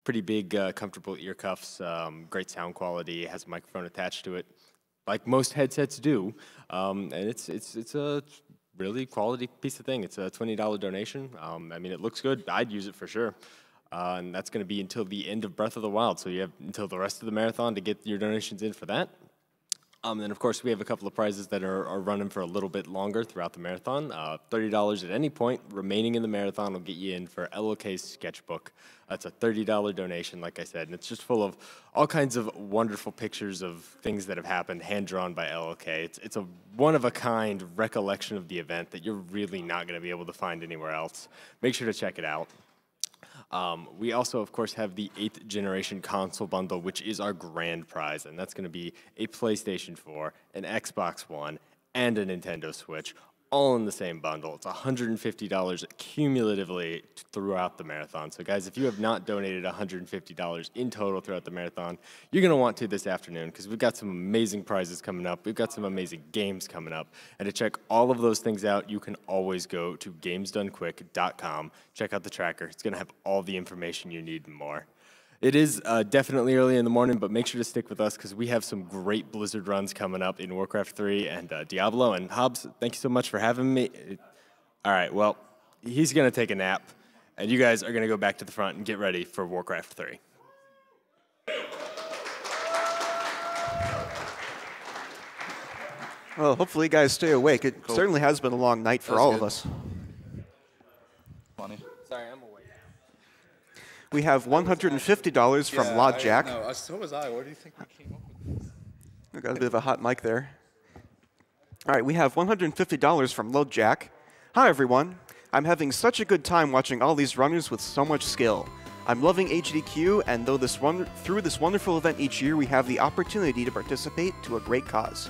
pretty big, comfortable ear cuffs, great sound quality, has a microphone attached to it, like most headsets do, and it's a really quality piece of thing. It's a $20 donation. I mean, it looks good. I'd use it for sure. And that's going to be until the end of Breath of the Wild, so you have until the rest of the marathon to get your donations in for that. And then, of course, we have a couple of prizes that are running for a little bit longer throughout the marathon. $30 at any point remaining in the marathon will get you in for LOK's sketchbook. That's a $30 donation, like I said, and it's just full of all kinds of wonderful pictures of things that have happened, hand-drawn by LOK. It's a one-of-a-kind recollection of the event that you're really not going to be able to find anywhere else. Make sure to check it out. We also, of course, have the 8th generation console bundle, which is our grand prize, and that's going to be a PlayStation 4, an Xbox One, and a Nintendo Switch, all in the same bundle. It's $150 cumulatively throughout the marathon. So, guys, if you have not donated $150 in total throughout the marathon, you're going to want to this afternoon because we've got some amazing prizes coming up. We've got some amazing games coming up. And to check all of those things out, you can always go to gamesdonequick.com. Check out the tracker. It's going to have all the information you need and more. It is definitely early in the morning, but make sure to stick with us because we have some great Blizzard runs coming up in Warcraft 3 and Diablo. And Hobbs, thank you so much for having me. All right, well, he's going to take a nap, and you guys are going to go back to the front and get ready for Warcraft 3. Well, hopefully you guys stay awake. It certainly has been a long night for all of us. Funny. Sorry, I'm awake. We have $150 from Lodjack. No, so was I. Where do you think we came up with this? We got a bit of a hot mic there. All right, we have $150 from Lodjack. Hi, everyone. I'm having such a good time watching all these runners with so much skill. I'm loving AGDQ, and through this wonderful event each year, we have the opportunity to participate to a great cause.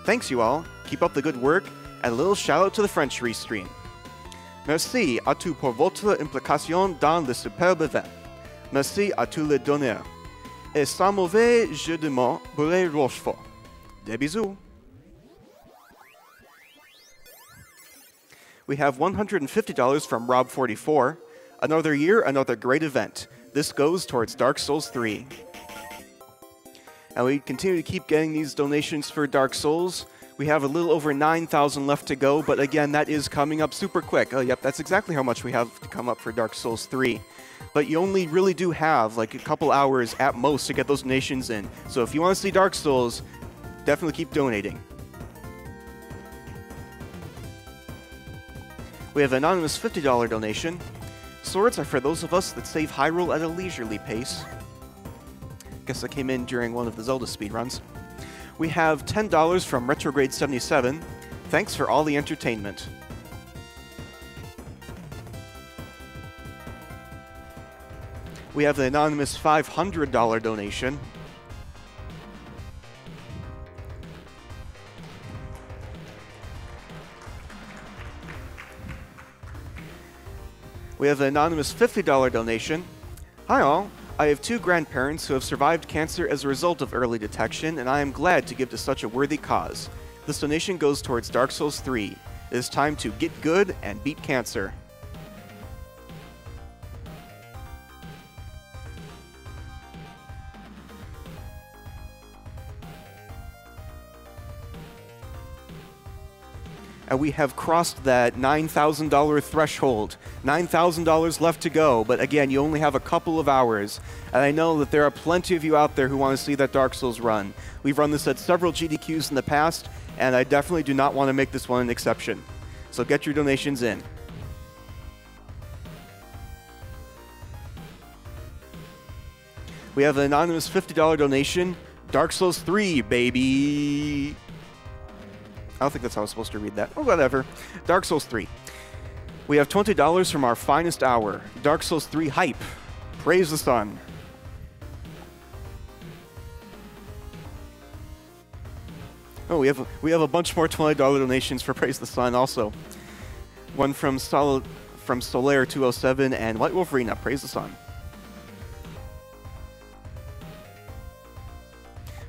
Thanks, you all. Keep up the good work, and a little shout-out to the French restream. Merci à tous pour votre implication dans le superbe event. Merci à tous les donneurs. Et sans mauvais jeu de mots pour les Rochefort. Des bisous. We have $150 from Rob44. Another year, another great event. This goes towards Dark Souls 3. And we continue to keep getting these donations for Dark Souls. We have a little over 9,000 left to go, but again, that is coming up super quick. Oh, yep, that's exactly how much we have to come up for Dark Souls 3. But you only really do have like a couple hours at most to get those donations in. So if you want to see Dark Souls, definitely keep donating. We have an anonymous $50 donation. Swords are for those of us that save Hyrule at a leisurely pace. Guess that came in during one of the Zelda speedruns. We have $10 from Retrograde77. Thanks for all the entertainment. We have an anonymous $500 donation. We have an anonymous $50 donation. Hi all. I have two grandparents who have survived cancer as a result of early detection, and I am glad to give to such a worthy cause. This donation goes towards Dark Souls 3. It is time to get good and beat cancer. And we have crossed that $9,000 threshold. $9,000 left to go, but again, you only have a couple of hours. And I know that there are plenty of you out there who want to see that Dark Souls run. We've run this at several GDQs in the past, and I definitely do not want to make this one an exception. So get your donations in. We have an anonymous $50 donation. Dark Souls 3, baby! I don't think that's how I was supposed to read that. Oh, whatever. Dark Souls 3. We have $20 from our finest hour. Dark Souls 3 hype. Praise the sun. Oh, we have a bunch more $20 donations for Praise the Sun also. One from Solaire 207 and White Wolverina. Praise the Sun.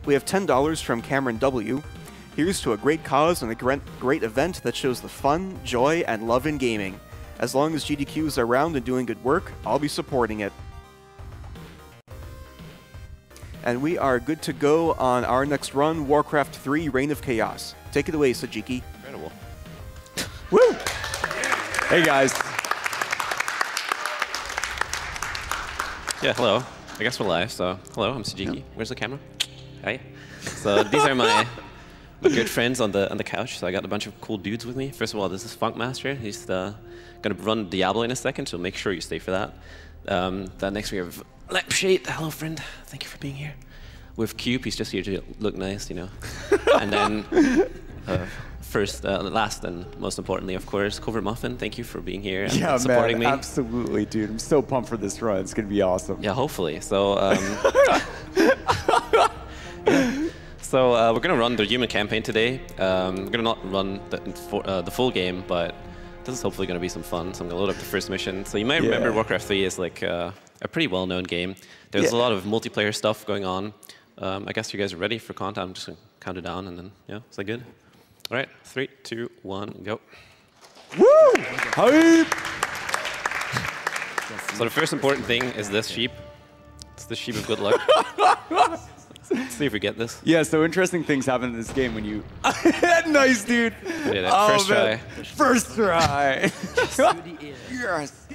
We have $10 from Cameron W. Here's to a great cause and a great event that shows the fun, joy, and love in gaming. As long as GDQ is around and doing good work, I'll be supporting it. And we are good to go on our next run, Warcraft 3, Reign of Chaos. Take it away, Sajiki. Incredible. Woo! Hey, guys. Yeah, hello. I guess we're live, so hello, I'm Sajiki. Where's the camera? Hi. So these are my good friends on the couch. So I got a bunch of cool dudes with me. First of all, this is Funkmaster. He's gonna run Diablo in a second, so make sure you stay for that. Then next we have Lampshade. Hello, friend. Thank you for being here. With Cube, he's just here to look nice, you know. And then last and most importantly, of course, Covert Muffin. Thank you for being here and supporting me. Absolutely, dude. I'm so pumped for this run. It's gonna be awesome. Yeah, hopefully. So, so we're gonna run the human campaign today. We're gonna not run the full game, but this is hopefully gonna be some fun. So I'm gonna load up the first mission. So you might remember Warcraft 3 is like a pretty well-known game. There's a lot of multiplayer stuff going on. I guess you guys are ready for content. I'm just gonna count it down and then, yeah, is that good? All right, 3, 2, 1, go. Woo! Hype! So the first important thing is this sheep. It's the sheep of good luck. Let's see if we get this. Yeah, so interesting things happen in this game when you... Nice, dude! We did it. Oh, First try. First try! Yes!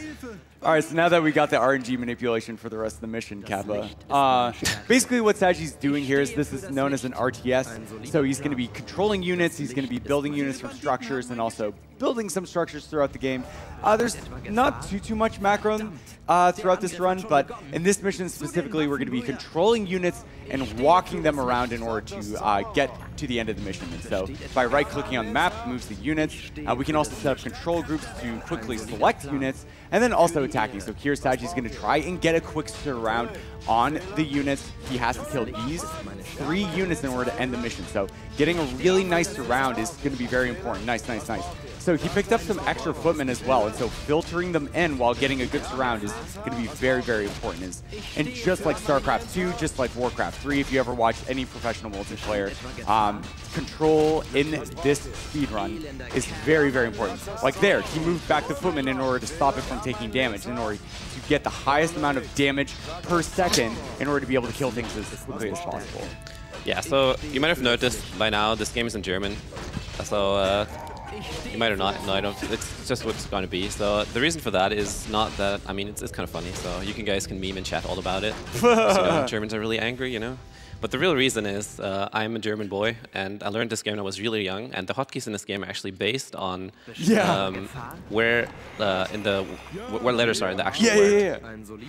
All right, so now that we got the RNG manipulation for the rest of the mission, Kappa, basically what Saji's doing here is this is known as an RTS. So he's going to be controlling units, he's going to be building units from structures, and also building some structures throughout the game. There's not too much macro throughout this run, but in this mission specifically, we're going to be controlling units and walking them around in order to get to the end of the mission. And so by right-clicking on the map, it moves the units. We can also set up control groups to quickly select units, and then also attacking. So here Saji's going to try and get a quick surround on the units. He has to kill these 3 units in order to end the mission. So getting a really nice surround is going to be very important. Nice, nice, nice. So he picked up some extra footmen as well, and so filtering them in while getting a good surround is going to be very, very important. And just like StarCraft 2, just like Warcraft 3, if you ever watched any professional multiplayer, control in this speedrun is very, very important. Like there, he moved back the footman in order to stop it from taking damage, in order to get the highest amount of damage per second in order to be able to kill things as quickly as possible. Yeah, so you might have noticed by now this game is in German. So you might or not. No, I don't. It's just what it's going to be. So the reason for that is not that. I mean, it's kind of funny. So you guys can meme and chat all about it. So, Germans are really angry, you know. But the real reason is I'm a German boy, and I learned this game when I was really young. And the hotkeys in this game are actually based on where letters are in the actual word.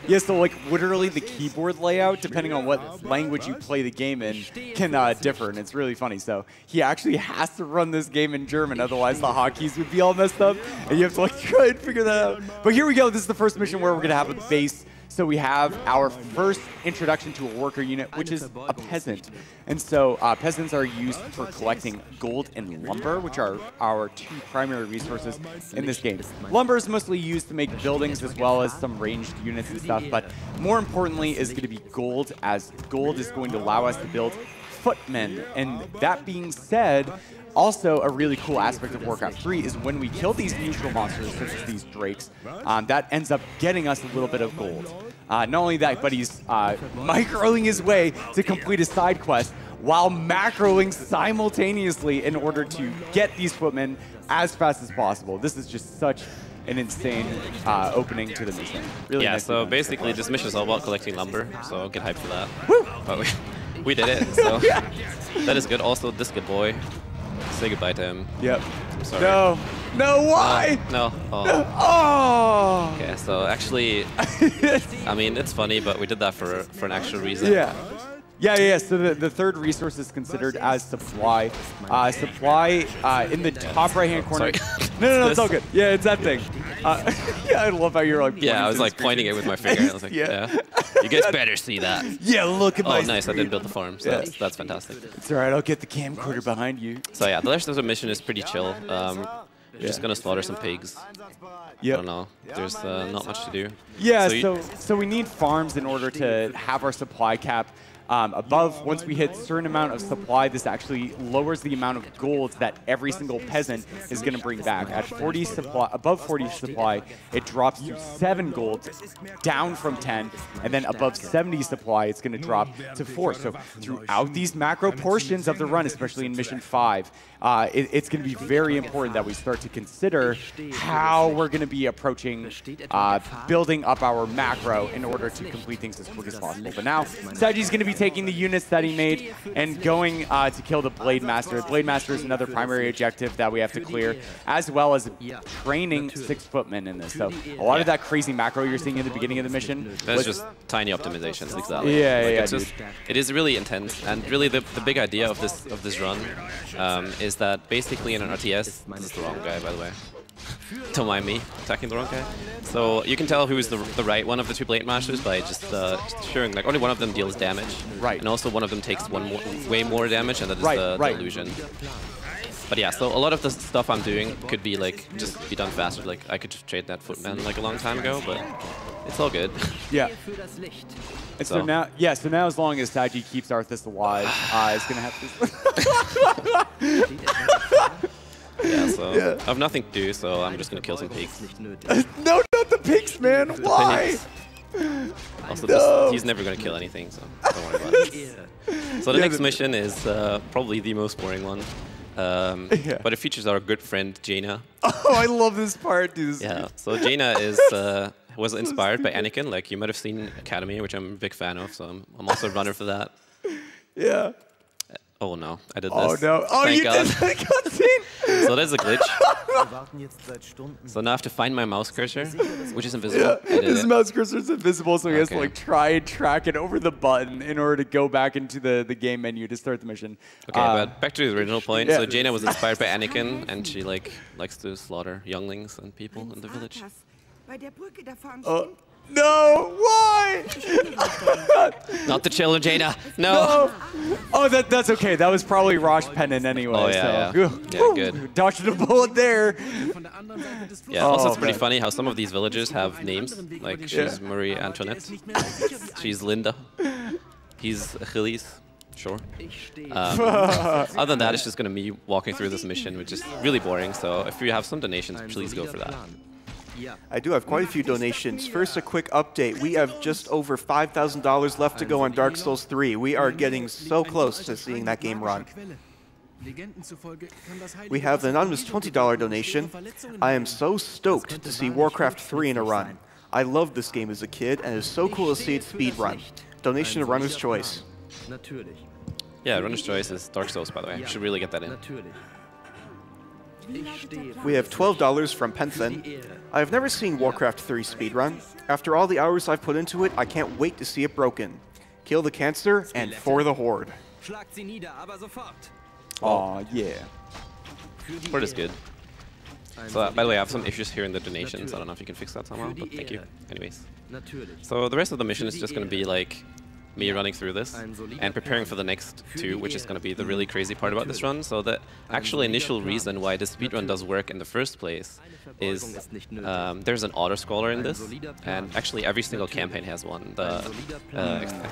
Yeah, so like literally the keyboard layout, depending on what language you play the game in, can differ, and it's really funny. So he actually has to run this game in German, otherwise the hotkeys would be all messed up, and you have to like try and figure that out. But here we go. This is the first mission where we're gonna have a base. So we have our first introduction to a worker unit, which is a peasant. And so peasants are used for collecting gold and lumber, which are our 2 primary resources in this game. Lumber is mostly used to make buildings as well as some ranged units and stuff, but more importantly is going to be gold, as gold is going to allow us to build footmen. And that being said, also, a really cool aspect of Warcraft 3 is when we kill these neutral monsters, such as these drakes, that ends up getting us a little bit of gold. Not only that, but he's microing his way to complete a side quest while macroing simultaneously in order to get these footmen as fast as possible. This is just such an insane opening to the mission. Really nice so basically this mission is all about collecting lumber, so get hyped for that. Woo! But we did it, so that is good. Also, this good boy. Say goodbye to him. Yep. I'm sorry. No. No, why? No. Oh. No. Oh. Okay, so actually, I mean, it's funny, but we did that for an actual reason. Yeah. So the third resource is considered as supply. Supply in the top right-hand corner. Sorry. No, it's all good. Yeah, it's that thing. Yeah, I love how you're like. Yeah, I was like pointing it with my finger. I was like, yeah. You guys better see that. Yeah, look at my. Oh, nice! I didn't build the farm, so that's fantastic. It's all right. I'll get the camcorder behind you. So yeah, the rest of the mission is pretty chill. Just gonna slaughter some pigs. Yep. I don't know. There's not much to do. Yeah. So we need farms in order to have our supply cap Above, once we hit a certain amount of supply, this actually lowers the amount of golds that every single peasant is going to bring back. At 40 supply, above 40 supply, it drops to 7 golds, down from 10, and then above 70 supply, it's going to drop to 4. So throughout these macro portions of the run, especially in Mission 5, it's going to be very important that we start to consider how we're going to be approaching building up our macro in order to complete things as quick as possible. But now, Saji's going to be taking the units that he made and going to kill the Blade Master. Blade Master is another primary objective that we have to clear, as well as training 6-footmen in this. So a lot of that crazy macro you're seeing in the beginning of the mission. That's just tiny optimizations, exactly. It is really intense, and really the big idea of this run is that basically in an RTS, this is the wrong guy, by the way. Don't mind me attacking the wrong guy. So you can tell who's the right one of the two Blade Masters by just showing like only one of them deals damage, and also one of them takes way more damage, and that is the illusion. But yeah, so a lot of the stuff I'm doing could be like just be done faster. Like I could just trade that footman like a long time ago, but it's all good. Yeah. And so now, so now as long as Saji keeps Arthas alive, it's gonna have to. Yeah, so I have nothing to do, so I'm just gonna kill some pigs. No, not the pigs, man! Why? Also, he's never gonna kill anything, so don't worry about it. So the next mission is probably the most boring one. But it features our good friend Jaina. Oh, I love this part, dude. Yeah, so Jaina was inspired by Anakin, like you might have seen Academy, which I'm a big fan of, so I'm also a runner for that. Yeah. Oh no, I did this. Oh no, oh Thank you God. did the cutscene! So there's a glitch. So now I have to find my mouse cursor, which is invisible. Yeah, his mouse cursor is invisible, so he has to like try and track it over the button in order to go back into the game menu to start the mission. Okay, but back to the original point. So Jaina was inspired by Anakin, and she likes to slaughter younglings and people in the village. No, why? Not the children, Jaina. No. Oh, that's okay. That was probably Rosh Pennon anyway. Oh, yeah, so. Yeah, good. Dodged a bullet there. Yeah, also it's pretty funny how some of these villagers have names. Like, she's Marie Antoinette. She's Linda. He's Achilles. Sure. Other than that, it's just going to be me walking through this mission, which is really boring. So if you have some donations, please go for that. I do have quite a few donations. First, a quick update. We have just over $5,000 left to go on Dark Souls 3. We are getting so close to seeing that game run. We have the anonymous $20 donation. I am so stoked to see Warcraft 3 in a run. I loved this game as a kid, and it's so cool to see it speed run. Donation to Runner's Choice. Yeah, Runner's Choice is Dark Souls, by the way. You should really get that in. We have $12 from Penthen. I have never seen Warcraft 3 speedrun. After all the hours I've put into it, I can't wait to see it broken. Kill the cancer and for the Horde. Aw, yeah. Horde is good. So, by the way, I have some issues here in the donations. I don't know if you can fix that somehow, but thank you. Anyways. So the rest of the mission is just going to be like me running through this and preparing for the next two, which is going to be the really crazy part about this run. So the actual initial reason why this speedrun does work in the first place is there's an auto-scroller in this, and actually every single campaign has one. I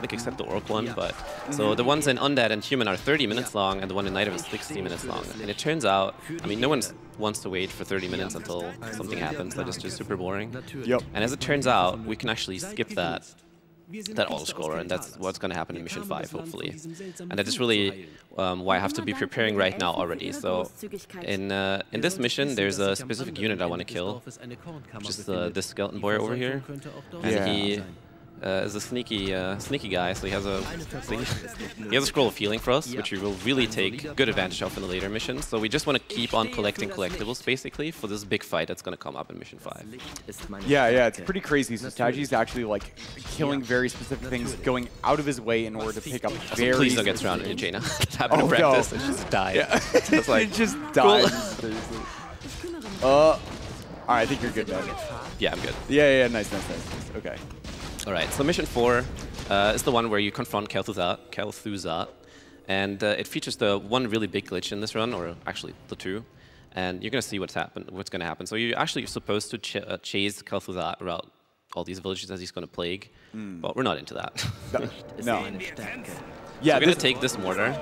think except the Orc one, but so the ones in Undead and Human are 30 minutes long, and the one in Night is 60 minutes long. And it turns out, I mean, no one wants to wait for 30 minutes until something happens. That is just super boring. Yep. And as it turns out, we can actually skip that auto-scroller, and that's what's going to happen in Mission 5, hopefully. And that is really why I have to be preparing right now already. So in this mission, there's a specific unit I want to kill, which is this skeleton boy over here. And he is a sneaky guy, so he has a scroll of healing for us, which we will really take good advantage of in the later missions. So we just want to keep on collecting collectibles, basically, for this big fight that's going to come up in Mission 5. Yeah, it's pretty crazy. So Taji's actually like killing very specific things, going out of his way in order to pick up very... Please don't get surrounded in Jaina. It happened in practice, and just died. Yeah. It's like, it just died. Alright, I think you're good, man. Yeah, I'm good. Yeah, nice. Okay. Alright, so Mission 4 is the one where you confront Kel'Thuzad, and it features the one really big glitch in this run, or actually the two, and you're going to see what's going to happen. So you're actually supposed to chase Kel'Thuzad all these villages that he's going to plague. But we're not into that. No. Yeah, we're going to take this mortar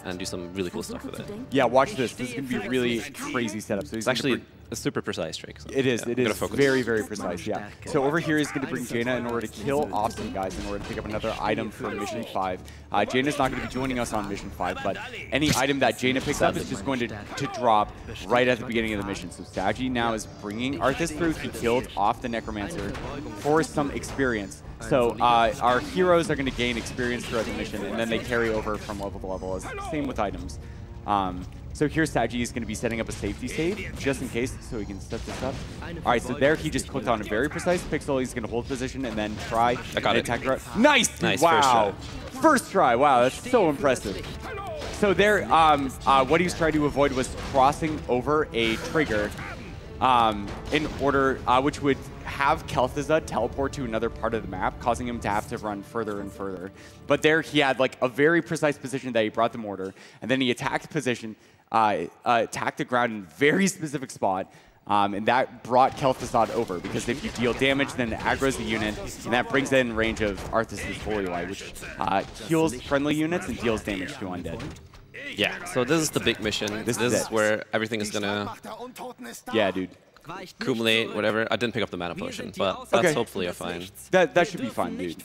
and do some really cool stuff with it. Yeah, watch this. This is going to be a really crazy setup. So It's actually a super precise trick. So it is. yeah, It is very, very precise. Yeah. So over here, he's going to bring Jaina in order to kill off some guys in order to pick up another item for Mission 5. Jaina's not going to be joining us on Mission 5, but any item that Jaina picks up is just going to drop right at the beginning of the mission. So Saji now is bringing Arthas through. He killed off the Necromancer for some experience. So our heroes are going to gain experience throughout the mission, and then they carry over from level to level. Same with items. So here Saji is going to be setting up a safety save, just in case, so he can set this up. All right, so there he just clicked on a very precise pixel. He's going to hold position and then try and attack. Nice! Nice, wow! First try. Wow, that's so impressive. So there, what he was trying to avoid was crossing over a trigger in order, which would have Kel'Thuzad teleport to another part of the map, causing him to have to run further and further. But there he had like a very precise position that he brought the mortar, and then he attacked position, attacked the ground in a very specific spot, and that brought Kel'Thuzad over, because if you deal damage, then it aggroes the unit, and that brings it in range of Arthas' Holy Light, which heals friendly units and deals damage to undead. Yeah, so this is the big mission. This is where everything is gonna dude. accumulate, whatever. I didn't pick up the mana potion, but that's hopefully a fine. That should be fine, dude.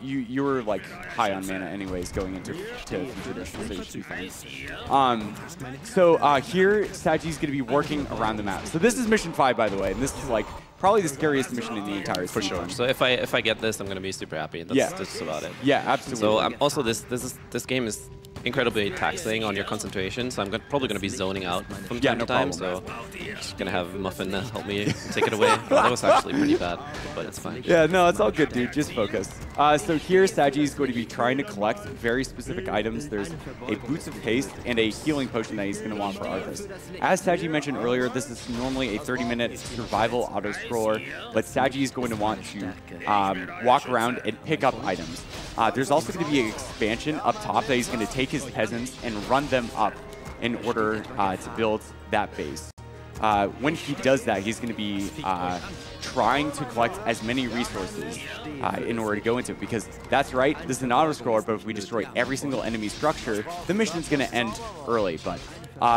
You were like high on mana anyways going into future missions, so you should be fine. Here Saji's gonna be working around the map. So this is mission 5, by the way, and this is like probably the scariest mission in the entire For sure. So if I get this, I'm gonna be super happy. That's just about it. Yeah, absolutely. So also this game is incredibly taxing on your concentration, so I'm probably going to be zoning out from time to time, so I'm just going to have Muffin help me take it away. That was actually pretty bad, but it's fine. Yeah, no, it's all good, dude. Just focus. So here, Saji is going to be trying to collect very specific items. There's a Boots of Haste and a healing potion that he's going to want for Arthas. As Saji mentioned earlier, this is normally a 30-minute survival auto-scroller, but Saji is going to want to walk around and pick up items. There's also going to be an expansion up top that he's going to take his peasants and run them up in order to build that base. When he does that, he's going to be trying to collect as many resources in order to go into it, because that's right, this is an auto-scroller, but if we destroy every single enemy structure, the mission's going to end early, but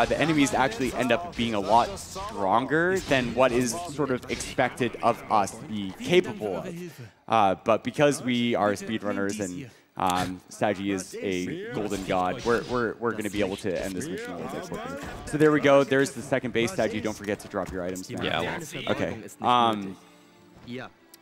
the enemies actually end up being a lot stronger than what is sort of expected of us to be capable of. But because we are speedrunners and Saji is a golden god, we're going to be able to end this mission a little bit quicker. So there we go. There's the second base. Saji, don't forget to drop your items down. Yeah. Okay.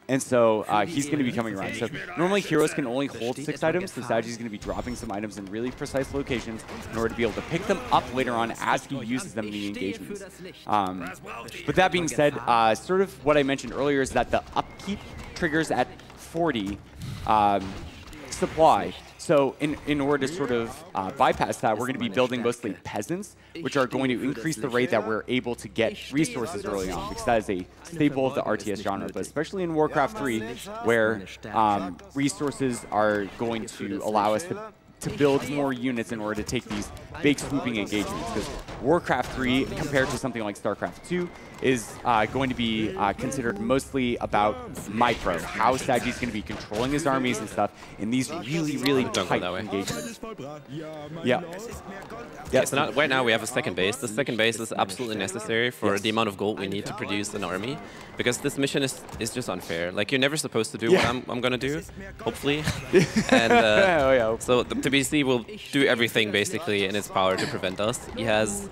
And so he's going to be coming around. So normally heroes can only hold 6 items, so Saji's going to be dropping some items in really precise locations in order to be able to pick them up later on as he uses them in the engagements. But that being said, sort of what I mentioned earlier is that the upkeep triggers at 40 supply. So in order to sort of bypass that, we're going to be building mostly peasants, which are going to increase the rate that we're able to get resources early on, because that is a staple of the RTS genre, but especially in Warcraft 3, where resources are going to allow us to build more units in order to take these big swooping engagements, because Warcraft 3, compared to something like StarCraft 2, is going to be considered mostly about micro, how Saji's going to be controlling his armies and stuff in these really, really tight engagements. Yeah. So now, right now we have a second base. The second base is absolutely necessary for the amount of gold we need to produce an army, because this mission is just unfair. Like, you're never supposed to do what I'm going to do, hopefully. And so the TBC will do everything basically in its power to prevent us. He has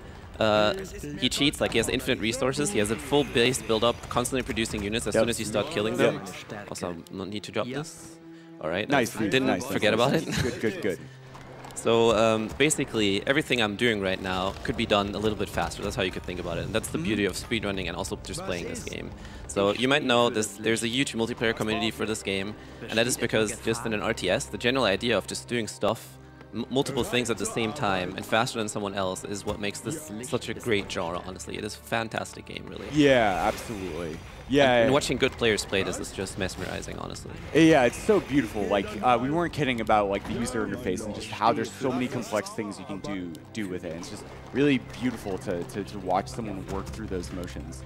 he cheats, like he has infinite resources, he has a full base build up, constantly producing units as soon as you start killing them. Also, no need to drop this. Alright, nice, didn't forget about it. Good. So basically, everything I'm doing right now could be done a little bit faster. That's how you could think about it. And that's the beauty of speedrunning and also just playing this game. So you might know there's a huge multiplayer community for this game, and that is because just in an RTS, the general idea of just doing stuff, multiple things at the same time and faster than someone else is what makes this such a great genre, honestly. It is a fantastic game, really. Yeah, absolutely. Yeah. And watching good players play this is just mesmerizing, honestly. Yeah, it's so beautiful. Like, we weren't kidding about like the user interface and just how there's so many complex things you can do with it. It's just really beautiful to watch someone work through those motions.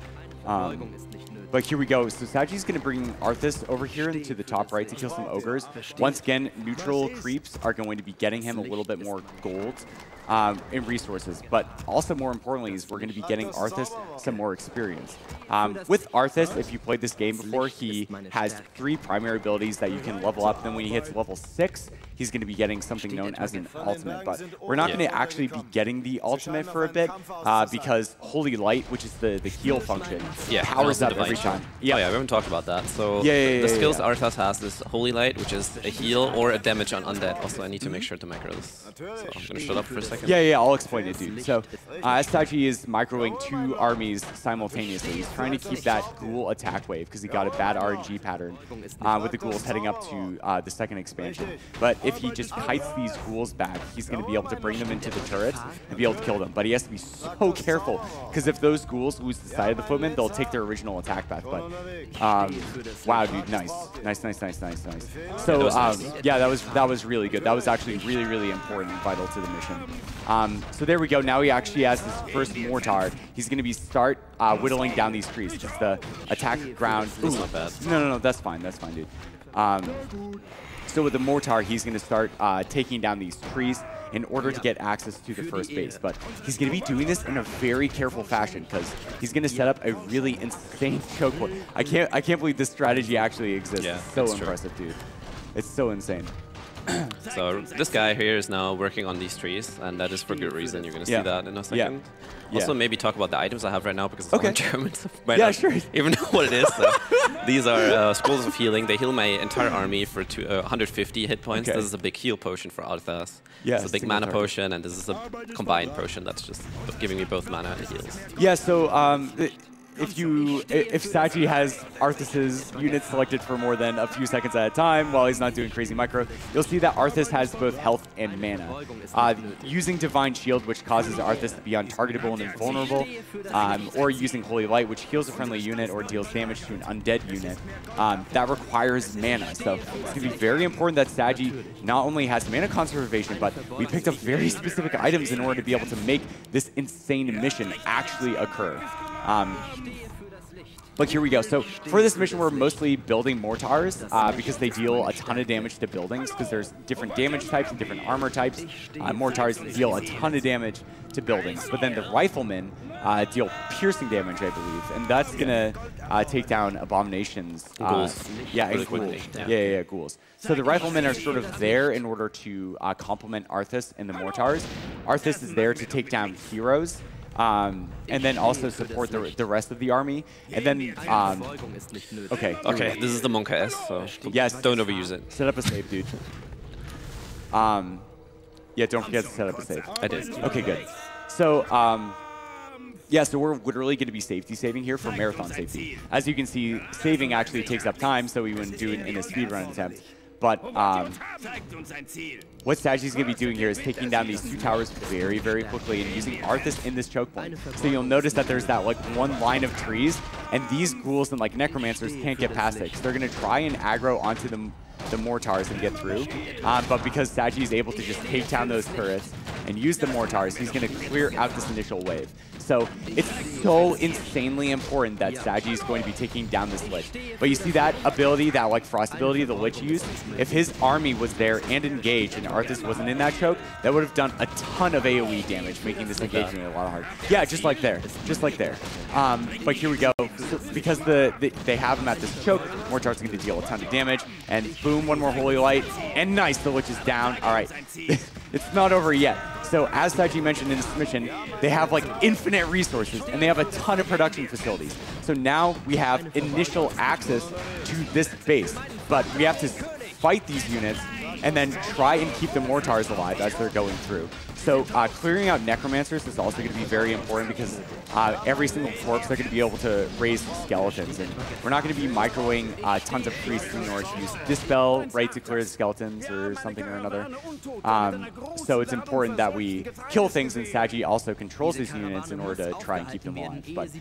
But here we go. So Saji's going to bring Arthas over here into the top right to kill some ogres. Once again, neutral creeps are going to be getting him a little bit more gold in resources. But also more importantly is we're going to be getting Arthas some more experience. With Arthas, if you played this game before, he has 3 primary abilities that you can level up. Then when he hits level 6, he's going to be getting something known as an ultimate. But we're not going to actually be getting the ultimate for a bit because Holy Light, which is the heal function, powers up every time. Yeah. Oh, yeah, we haven't talked about that. So the skills Arthas has is Holy Light, which is a heal or a damage on undead. Also, I need to make sure to micro this. So I'm going to shut up for a second. Yeah, I'll explain it, dude. So as Saji is microwing 2 armies simultaneously, he's trying to keep that ghoul attack wave because he got a bad RNG pattern with the ghouls heading up to the second expansion. But if he just kites these ghouls back, he's going to be able to bring them into the turrets and be able to kill them. But he has to be so careful because if those ghouls lose the side of the footman, they'll take their original attack back. But wow, dude, nice. So yeah, that was really good. That was actually really important and vital to the mission. So there we go. Now he actually has his first mortar. He's going to be start whittling down these trees. Just the attack ground. That's not bad. No, that's fine, dude. So with the mortar, he's going to start taking down these trees in order to get access to the first base. But he's going to be doing this in a very careful fashion because he's going to set up a really insane choke point. I can't believe this strategy actually exists. Yeah, it's so impressive, dude. It's so insane. So this guy here is now working on these trees, and that is for good reason. You're going to see that in a second. Also, maybe talk about the items I have right now because it's all in German. So sure. Even know what it is. So these are scrolls of healing. They heal my entire army for 150 hit points. This is a big heal potion for Arthas. Yeah, it's a big mana potion, and this is a combined potion that's just giving me both mana and heals. Yeah. So if Saji has Arthas's units selected for more than a few seconds at a time while he's not doing crazy micro, you'll see that Arthas has both health and mana. Using Divine Shield, which causes Arthas to be untargetable and invulnerable, or using Holy Light, which heals a friendly unit or deals damage to an undead unit, that requires mana. So it's going to be very important that Saji not only has mana conservation, but we picked up very specific items in order to be able to make this insane mission actually occur. But here we go. So for this mission, we're mostly building mortars because they deal a ton of damage to buildings because there's different damage types and different armor types. Mortars deal a ton of damage to buildings. But then the riflemen deal piercing damage, I believe. And that's going to take down abominations. Ghouls. Yeah, really quickly. Yeah, ghouls. So the riflemen are sort of there in order to complement Arthas and the mortars. Arthas is there to take down heroes. And then also support the rest of the army. And then, okay, this is the Monka S, so don't overuse it. Set up a save, dude. Yeah, don't forget to set up a save. I did. Okay, good. So, yeah, so we're literally going to be safety saving here for marathon safety. As you can see, saving actually takes up time, so we wouldn't do it in a speedrun attempt. But what Saji's going to be doing here is taking down these 2 towers very quickly and using Arthas in this choke point. So you'll notice that there's that like one line of trees, and these ghouls and like necromancers can't get past it. So they're going to try and aggro onto the mortars and get through. But because Saji is able to just take down those turrets and use the mortars, he's going to clear out this initial wave. So it's so insanely important that Saji is going to be taking down this Lich. But you see that ability, that like frost ability the Lich used? If his army was there and engaged and Arthas wasn't in that choke, that would have done a ton of AoE damage, making this engagement a lot harder. Yeah, just like there. Just like there. But here we go. So because they have him at this choke, Mortar's going to deal a ton of damage. And boom, one more Holy Light. And nice, the Lich is down. All right. It's not over yet. So as Saji mentioned in this mission, they have like infinite resources and they have a ton of production facilities. So now we have initial access to this base, but we have to fight these units and then try and keep the mortars alive as they're going through. So clearing out necromancers is also going to be very important because every single corpse they're going to be able to raise skeletons, and we're not going to be microwing tons of priests in order to use dispel, right, to clear the skeletons or something or another. So it's important that we kill things, and Saji also controls these units in order to try and keep them alive. But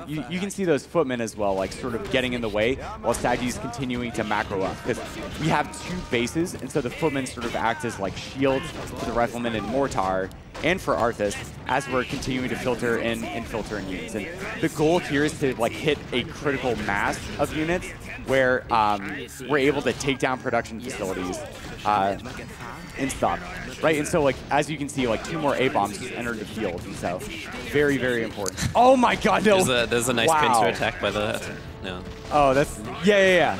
you can see those footmen as well, like sort of getting in the way while Saji's continuing to macro up because we have 2 bases, and so the footmen sort of act as like shields for the riflemen and mortar. and for Arthas as we're continuing to filter in units. And the goal here is to like hit a critical mass of units where we're able to take down production facilities and stop. Right, and so like as you can see, like 2 more A-bombs just entered the field, and so very, very important. Oh my God, no! There's a nice pincer attack by the no. Oh, that's yeah.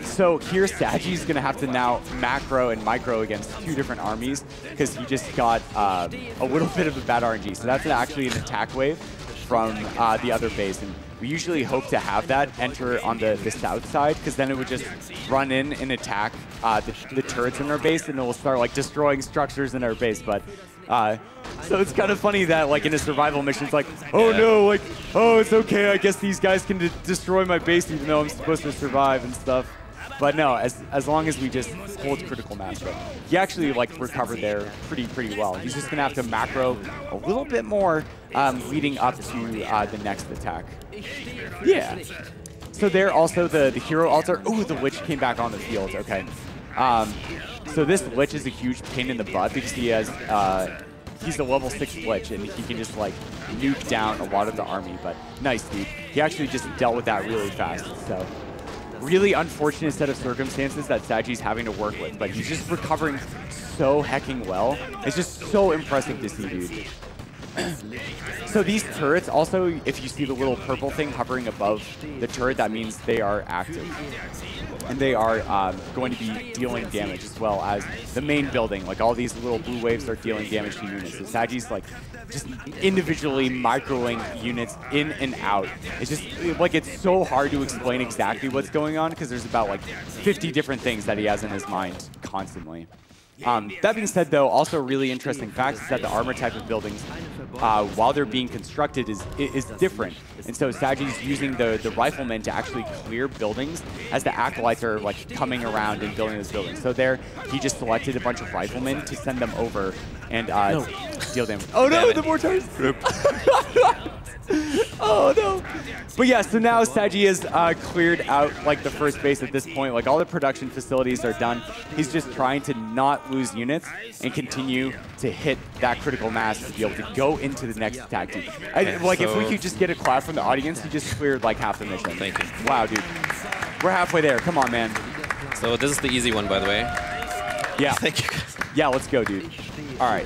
So here Saji's gonna have to now macro and micro against 2 different armies because he just got a little bit of a bad RNG. So that's actually an attack wave from the other base, and we usually hope to have that enter on the south side because then it would just run in and attack the turrets in our base, and it will start like destroying structures in our base. But so it's kind of funny that like in a survival mission, it's like, oh no, like, oh, it's okay, I guess these guys can destroy my base even though I'm supposed to survive and stuff. But no, as long as we just hold critical mass, right? He actually like recovered there pretty well. He's just gonna have to macro a little bit more leading up to the next attack. Yeah. So there also the hero altar. Ooh, the Lich came back on the field. Okay. So this Lich is a huge pain in the butt because he has he's a level 6 Lich and he can just like nuke down a lot of the army. But nice, dude. He actually just dealt with that really fast. So really unfortunate set of circumstances that Saji's having to work with, but he's just recovering so hecking well. It's just so impressive to see, dude. So these turrets also, if you see the little purple thing hovering above the turret, that means they are active. And they are going to be dealing damage as well as the main building. Like all these little blue waves are dealing damage to units. So Saji's like just individually microing units in and out. It's just like it's so hard to explain exactly what's going on because there's about like 50 different things that he has in his mind constantly. That being said, though, also a really interesting fact is that the armor type of buildings, while they're being constructed, is different. And so Saji's using the riflemen to actually clear buildings as the acolytes are like coming around and building those buildings. So there, he just selected a bunch of riflemen to send them over and deal damage. Oh no, the mortars! Oh no! But yeah, so now Saji has cleared out like the first base at this point. Like all the production facilities are done. He's just trying to not lose units and continue to hit that critical mass to be able to go into the next attack team. Like if we could just get a clap from the audience, he just cleared like half the mission. Thank you. Wow, dude. We're halfway there. Come on, man. So this is the easy one, by the way. Yeah. Thank you guys. Yeah, let's go, dude. All right.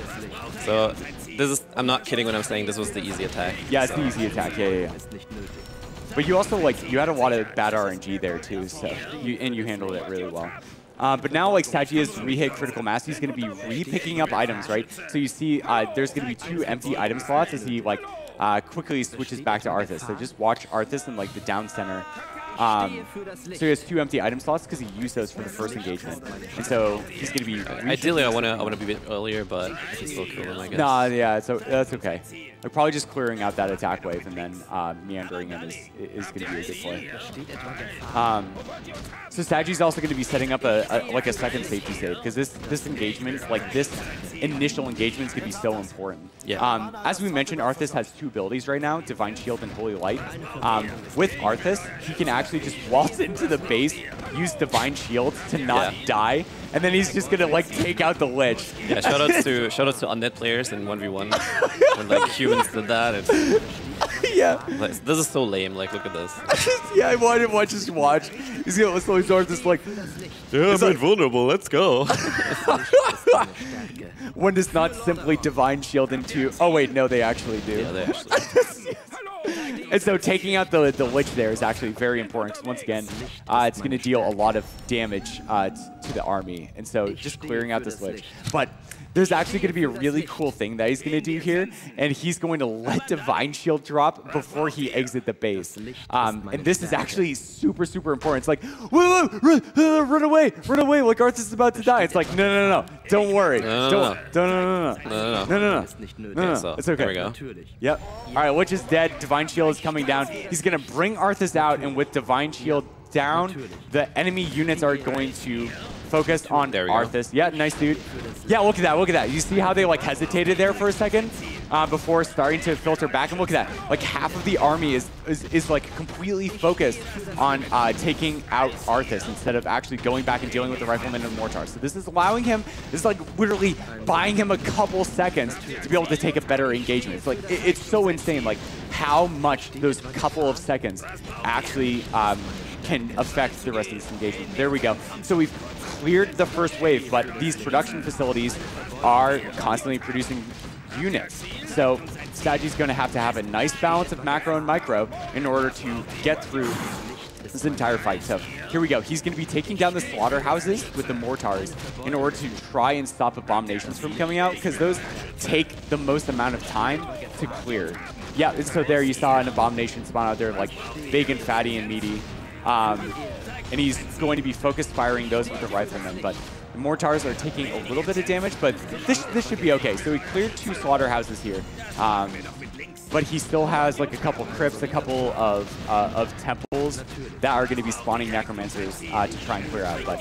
So this is, I'm not kidding when I'm saying this was the easy attack. Yeah, it's the easy attack. Yeah. But you also, like, you had a lot of bad RNG there, too, so, you handled it really well. But now, like, Saji has re-hit critical mass. He's going to be re-picking up items, right? So you see there's going to be 2 empty item slots as he, like, quickly switches back to Arthas. So just watch Arthas in, like, the down center. So he has 2 empty item slots because he used those for the first engagement, and so he's going to be. Ideally, I want to be a bit earlier, but I can still kill him, I guess. Nah, yeah, so that's okay. We're probably just clearing out that attack wave and then meandering in is going to be a good play. So Saji's also going to be setting up like a second safety save because this engagement, like this initial engagement, is going to be so important. Yeah. As we mentioned, Arthas has 2 abilities right now, Divine Shield and Holy Light. With Arthas, he can actually just waltz into the base, use Divine Shield to not die, and then he's just gonna like take out the Lich. Yeah, shoutouts to undead players in 1v1 when like humans did that. And, yeah. Like, this is so lame. Like, look at this. Yeah, I wanted to just watch. He's gonna slowly start this like. Yeah, I'm invulnerable. Let's go. One does not simply Divine Shield into. Oh wait, no, they actually do. Yeah, they actually. And so taking out the Lich there is actually very important because once again, it's going to deal a lot of damage to the army. And so just clearing out this Lich. But there's actually going to be a really cool thing that he's going to do here, and he's going to let Divine Shield drop before he exit the base. And this is actually super, super important. It's like, whoa, run away, like Arthas is about to die. It's like, no, don't worry. No. It's okay. There we go. Yep. All right, Lich is dead. Divine Shield is coming down. He's going to bring Arthas out, and with Divine Shield down, the enemy units are going to focus on Arthas. Yeah, nice, dude. Yeah, look at that. You see how they like hesitated there for a second? before starting to filter back. And look at that. Like half of the army is like completely focused on taking out Arthas instead of actually going back and dealing with the riflemen and mortars. So this is allowing him, this is like literally buying him a couple seconds to be able to take a better engagement. It's like, it's so insane, like how much those couple of seconds actually can affect the rest of this engagement. There we go. So we've cleared the first wave, but these production facilities are constantly producing units. So Saji's going to have a nice balance of macro and micro in order to get through this entire fight. So here we go. He's going to be taking down the slaughterhouses with the mortars in order to try and stop abominations from coming out, because those take the most amount of time to clear. Yeah, so there you saw an abomination spawn out there, like big and fatty and meaty. And he's going to be focused firing those with the riflemen, but the mortars are taking a little bit of damage, but this should be okay. So he cleared 2 slaughterhouses here, but he still has like a couple crypts, a couple of temples that are going to be spawning necromancers to try and clear out. But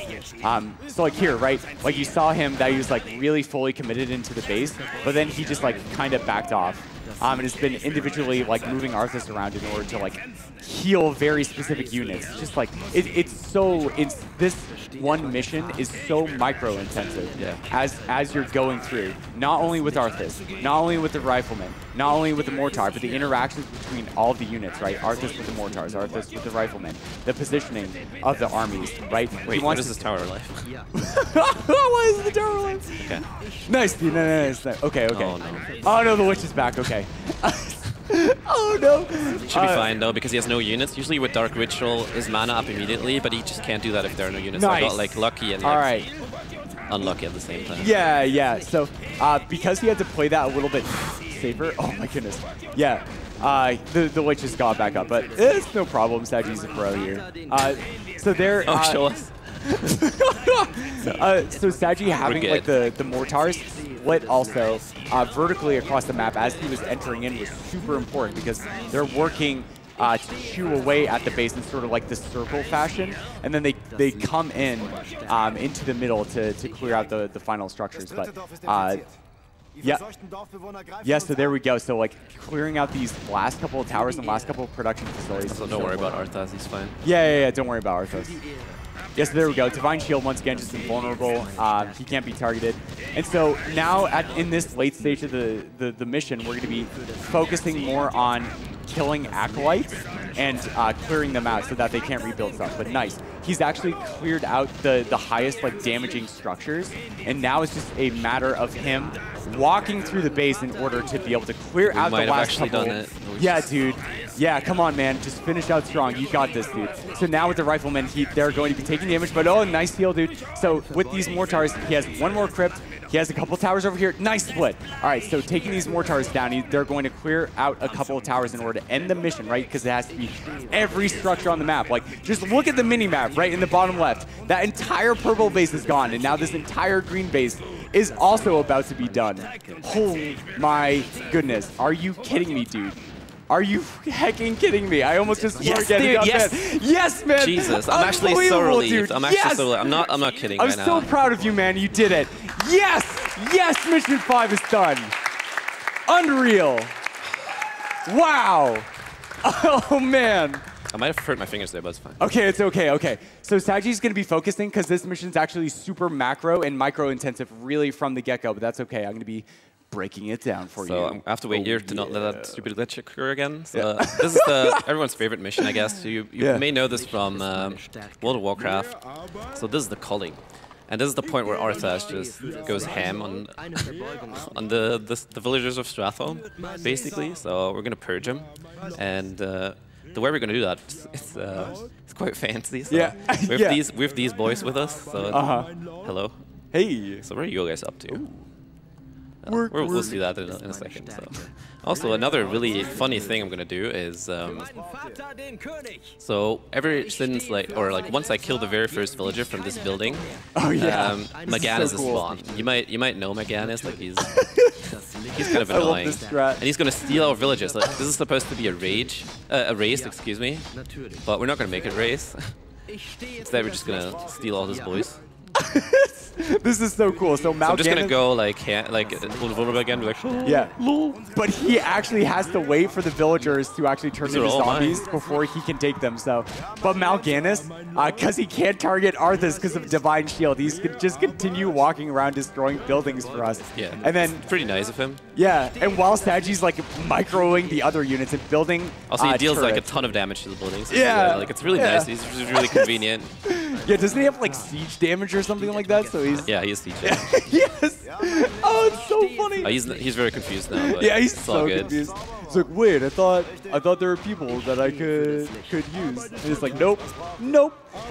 so like here, right? Like you saw him that he was like really fully committed into the base, but then he just like kind of backed off. And has been individually like moving Arthas around in order to like heal very specific units. It's just like it's this one mission is so micro intensive as you're going through, not only with Arthas, not only with the riflemen, not only with the mortar, but the interactions between all of the units, right? Arthas with the mortars, Arthas with the riflemen, the positioning of the armies, right? Wait, what is this tower alive? Why is the tower alive? Okay. Nice, dude. Nice. Okay. Oh, no. Oh no, the witch is back. Okay. Oh no. Should be fine though, because he has no units. Usually with Dark Ritual, his mana up immediately, but he just can't do that if there are no units. Nice. So I got like lucky and like, unlucky at the same time. Yeah. So because he had to play that a little bit safer. Oh my goodness. Yeah. The witch just got back up, but it's no problem. Saji's a pro here. So there. Show us. So Saji having like the mortars split also vertically across the map as he was entering in was super important, because they're working to chew away at the base in sort of like this circle fashion, and then they come in into the middle to clear out the final structures. But yeah, so there we go. So like clearing out these last couple of towers and last couple of production facilities. So don't worry about Arthas, he's fine. Yeah, don't worry about Arthas. Yes, there we go. Divine Shield, once again, just invulnerable. He can't be targeted. And so now in this late stage of the mission, we're going to be focusing more on killing Acolytes and clearing them out so that they can't rebuild stuff. But nice. He's actually cleared out the highest like damaging structures, and now it's just a matter of him walking through the base in order to be able to clear out the last couple. Done it. Yeah, dude. Yeah, come on, man. Just finish out strong. You got this, dude. So now with the riflemen, they're going to be taking damage, but oh, nice heal, dude. So with these mortars, he has one more crypt. He has a couple towers over here. Nice split. All right, so taking these mortars down, they're going to clear out a couple of towers in order to end the mission, right? Because it has to be every structure on the map. Like, just look at the mini-map right in the bottom left. That entire purple base is gone, and now this entire green base is also about to be done. Oh my goodness. Are you kidding me, dude? Are you hecking kidding me? I almost just yes, dude, yes. Man. Yes, man. Jesus, I'm actually so relieved. Dude. I'm actually so I'm not kidding I'm right now. so proud of you, man. You did it. Yes, mission 5 is done. Unreal. Wow. Oh man. I might have hurt my fingers there, but it's fine. Okay, it's okay. So Saji's going to be focusing, because this mission's actually super macro and micro intensive really from the get-go, but that's okay. I'm going to be breaking it down for you. So I have to wait here to not let that stupid glitch occur again. So this is everyone's favorite mission, I guess. So you may know this from World of Warcraft. So this is the culling. And this is the point where Arthas just goes ham on the villagers of Stratholme, basically. So we're going to purge him. And the way we're going to do that, it's quite fancy. So we have these boys with us. So hello. Hey. So what are you guys up to? We'll see that in a second. So. Also, another really funny thing I'm gonna do is so ever since once I kill the very first villager from this building, Magan so is a spawn. You might know Magan is like he's kind of annoying, and he's gonna steal our villages. Like, this is supposed to be a race, excuse me, but we're not gonna make it race. Instead, we're just gonna steal all his boys. This is so cool. So I'm just gonna go like vulnerable again. Be like, yeah, but he actually has to wait for the villagers to actually turn into zombies before he can take them. So, but Mal'Ganis, because he can't target Arthas because of Divine Shield, he's can just continue walking around destroying buildings for us. Yeah, and then it's pretty nice of him. Yeah, and while Saji's like microing the other units and building. Also, he deals turrets. like a ton of damage to the buildings. Yeah, like it's really nice. He's really convenient. Yeah, doesn't he have like siege damage or something like that? So he's he has siege damage. Yes. Oh, it's so funny. He's very confused now. But yeah, he's it's so all good. confused. It's like, wait, I thought there were people that I could use. And it's like, nope.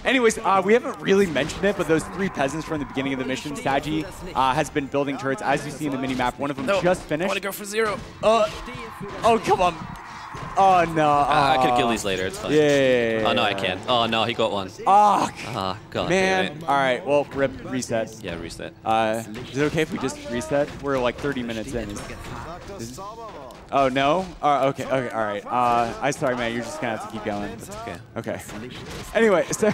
Anyways, we haven't really mentioned it, but those 3 peasants from the beginning of the mission, Saji has been building turrets, as you see in the mini-map. One of them just finished. I want to go for 0. Oh, come on. Oh, no. I can kill these later. It's fine. Yeah. Oh, no, I can't. Oh, no, he got one. Oh, God. man. Damn it. All right, well, reset. Yeah, reset. Is it okay if we just reset? We're like 30 minutes in. Oh, no? Okay, all right. I'm sorry, man. You're just going to have to keep going. That's okay. Okay. Anyway, so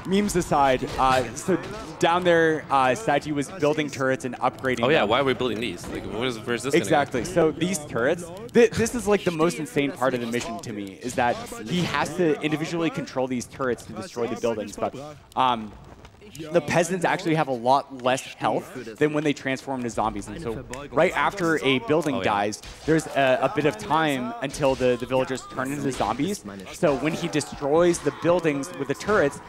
memes aside, so down there, Saji was building turrets and upgrading Oh, yeah. them. Why are we building these? Like, where's this Exactly. So these turrets, this is like the most insane part of the mission to me, is that he has to individually control these turrets to destroy the buildings. But the peasants actually have a lot less health than when they transform into zombies. And so right after a building dies, there's a bit of time until the villagers turn into zombies. So when he destroys the buildings with the turrets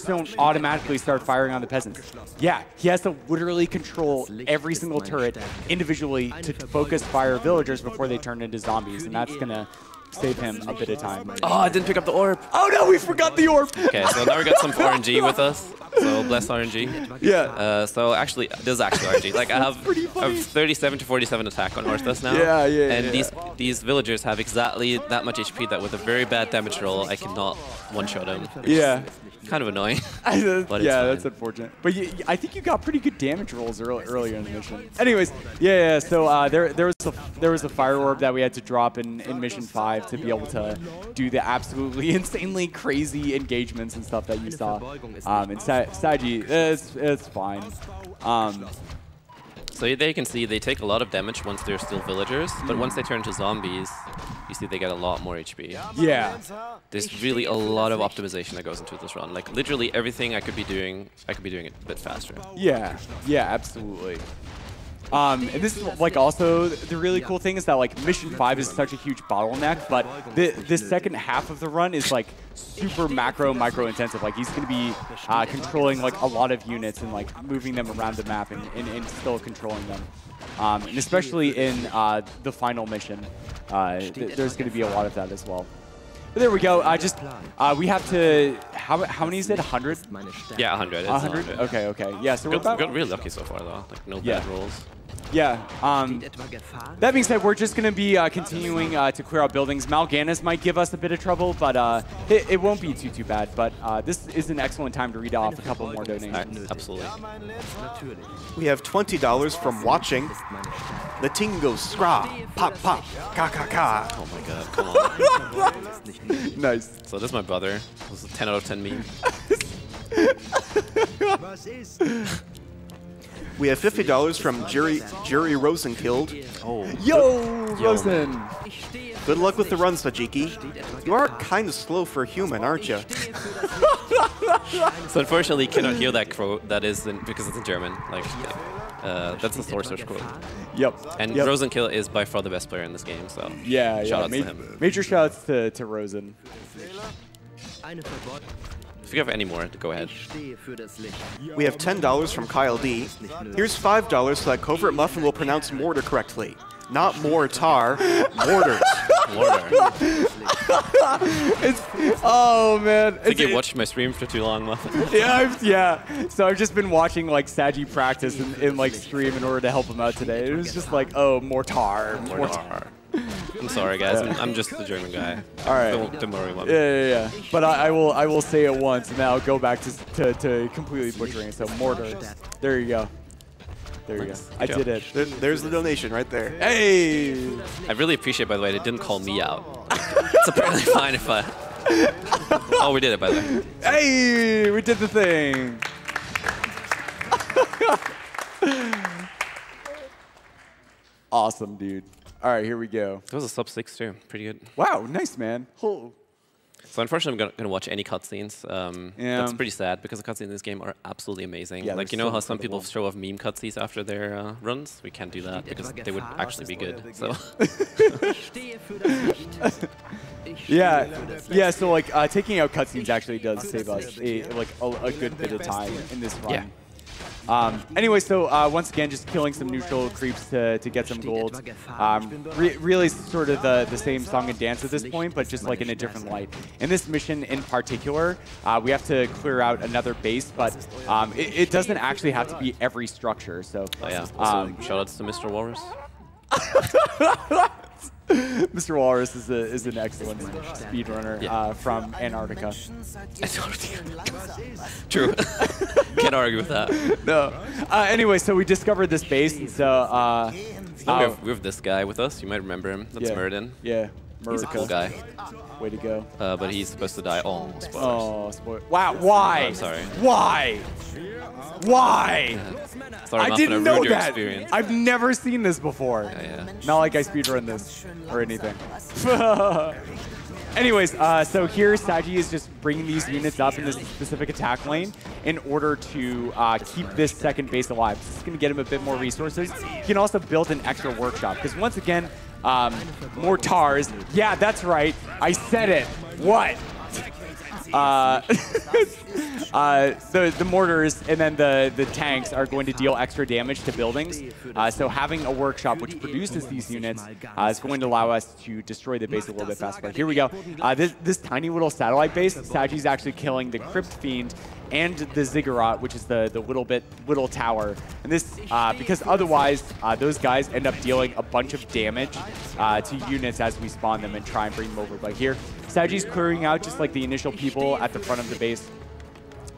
don't automatically start firing on the peasants. Yeah, he has to literally control every single turret individually to focus fire villagers before they turn into zombies. And that's going to save him a bit of time. Oh, I didn't pick up the orb. Oh, no, we forgot the orb. Okay, so now we got some RNG with us. So bless RNG. Yeah. So actually, this is actually RNG. Like I have 37 to 47 attack on Arthas now. Yeah. And these villagers have exactly that much HP that with a very bad damage roll, I cannot one-shot them. Yeah. Kind of annoying. But yeah, that's unfortunate. But I think you got pretty good damage rolls earlier in the mission. Anyways, yeah. So there was a fire orb that we had to drop in mission 5 to be able to do the absolutely insanely crazy engagements and stuff that you saw. And Saji, it's fine. So they can see they take a lot of damage once they're still villagers, but once they turn into zombies, you see they get a lot more HP. Yeah. There's really a lot of optimization that goes into this run. Like literally everything I could be doing it a bit faster. Yeah, absolutely. And this is like also the really cool thing is that like mission 5 is such a huge bottleneck, but the second half of the run is like super micro intensive. Like he's going to be controlling like a lot of units and like moving them around the map and still controlling them. And especially in the final mission, there's going to be a lot of that as well. But there we go. We have to. How many is it? 100? Yeah, 100. 100. Okay. Yeah. So we got really lucky so far though. Like no bad rolls. Yeah. That being said, we're just going to be continuing to clear out buildings. Mal'Ganis might give us a bit of trouble, but it won't be too bad. But this is an excellent time to read off a couple more donations. Absolutely. We have $20 from watching. The Tingo Scra. Pop, pop. Ka, ka, ka. Oh my god, come on. Nice. So this is my brother. This is a 10 out of 10 meme. We have $50 from Jerry Rosenkild. Oh. Yo, Rosen. Good luck with the run, Sajiki. You are kind of slow for a human, aren't you? So unfortunately, you cannot hear that quote. That is because it's in German. Like, that's the source quote. Yep. And Rosenkill is by far the best player in this game. So yeah. Shout outs to him. Major shout outs to Rosen. If you have any more, go ahead. We have $10 from Kyle D. Here's $5 so that Covert Muffin will pronounce mortar correctly. Not mortar, mortars. Mortar. Oh man. I think you watched my stream for too long, Muffin. Yeah. So I've just been watching like Saji practice in like stream in order to help him out today. It was just like, oh, mortar. I'm sorry, guys. I'm just the German guy. All right. Don't worry about me. Yeah. But I will say it once, and then I'll go back to completely butchering it. So mortar. There you go. I did it. There's the donation right there. Hey! I really appreciate, by the way, they didn't call me out. It's apparently fine if I... Oh, we did it, by the way. Hey! We did the thing. Awesome, dude. All right, here we go. That was a sub 6 too. Pretty good. Wow, nice, man. Oh. So unfortunately, I'm going to watch any cutscenes. Yeah. That's pretty sad because the cutscenes in this game are absolutely amazing. Yeah, like, you they're know so how some people incredible. show off meme cutscenes after their runs? We can't do that because they would actually be good. So. Yeah, so like taking out cutscenes actually does save us a good bit of time in this run. Yeah. Anyway, so once again, just killing some neutral creeps to get some gold. Really sort of the same song and dance at this point, but just like in a different light. In this mission in particular, we have to clear out another base, but it doesn't actually have to be every structure. So, Oh, yeah. Also, shout outs to Mr. Walrus. Mr. Walrus is an excellent speedrunner from Antarctica. True. Can't argue with that. No. Anyway, so we discovered this base, and so we have this guy with us. You might remember him. That's Murden. Yeah, He's a cool guy. Way to go. But he's supposed to die. Oh, spoilers. Oh, spoil. Wow, why? I'm sorry. Why? Why? Sorry, I didn't know that. Experience. I've never seen this before. Yeah. Not like I speedrun this or anything. Anyways, so here Saji is just bringing these units up in this specific attack lane in order to keep this second base alive. This is going to get him a bit more resources. He can also build an extra workshop because once again, more TARs. Yeah, that's right. I said it. What? The mortars and then the tanks are going to deal extra damage to buildings. So having a workshop which produces these units is going to allow us to destroy the base a little bit faster. But here we go. This tiny little satellite base, Saji's actually killing the Crypt Fiend and the Ziggurat, which is the little tower. And this, because otherwise, those guys end up dealing a bunch of damage to units as we spawn them and try and bring them over. But here, Saji's clearing out just like the initial people at the front of the base.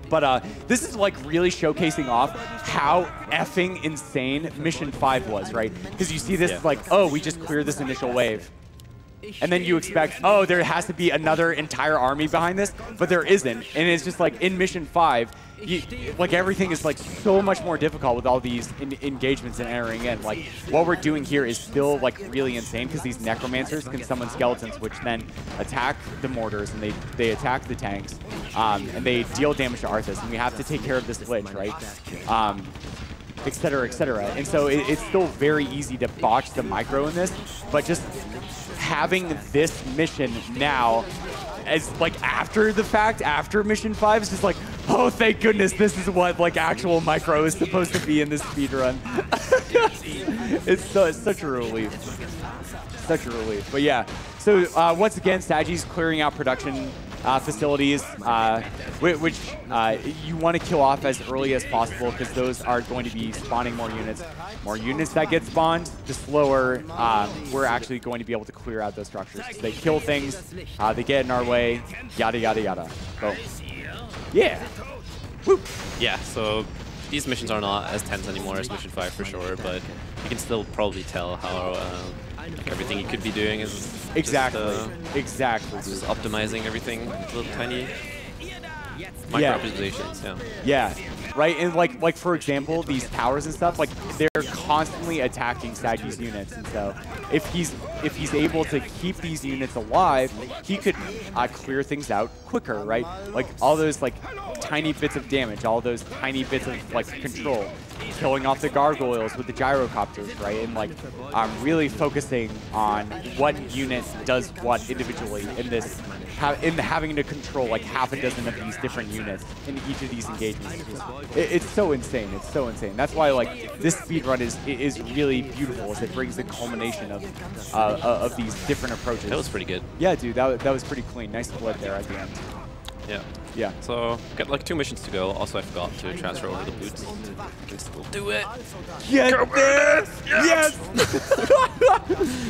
But this is like really showcasing off how effing insane Mission 5 was, right? Because you see this like, oh, we just cleared this initial wave. And then you expect, oh, there has to be another entire army behind this, but there isn't. And it's just like in Mission 5, like everything is like so much more difficult with all these engagements and entering in. Like what we're doing here is still like really insane because these necromancers can summon skeletons, which then attack the mortars and they attack the tanks, and they deal damage to Arthas. And we have to take care of this glitch, right? Et cetera, et cetera. And so it's still very easy to botch the micro in this, but just having this mission now as like after the fact, after Mission 5, is just like, oh, thank goodness this is what like actual micro is supposed to be in this speedrun. It's such a relief. Such a relief. But yeah, so once again, Saji's clearing out production facilities, which you want to kill off as early as possible because those are going to be spawning more units. More units that get spawned, the slower we're actually going to be able to clear out those structures. So they kill things, they get in our way, yada, yada, yada. Boom. Yeah. Whoop. Yeah, so these missions are not as tense anymore as Mission 5 for sure, but you can still probably tell how like everything you could be doing is exactly just optimizing everything, little tiny micro optimizations. Yeah, right. And like for example, these towers and stuff, like they're constantly attacking Saji's units, and so if he's able to keep these units alive, he could clear things out quicker, right? Like all those like tiny bits of damage, all those tiny bits of like control, killing off the gargoyles with the gyrocopters, right? And like really focusing on what unit does what individually in this, in having to control like half a dozen of these different units in each of these engagements. It's so insane. It's so insane. That's why like this speedrun is really beautiful, as it brings the culmination of these different approaches. That was pretty good. Yeah, dude, that was pretty clean. Nice split there at the end. Yeah. Yeah. So, got like 2 missions to go. Also, I forgot to transfer over the boots. I can still do it. Yes! Yes!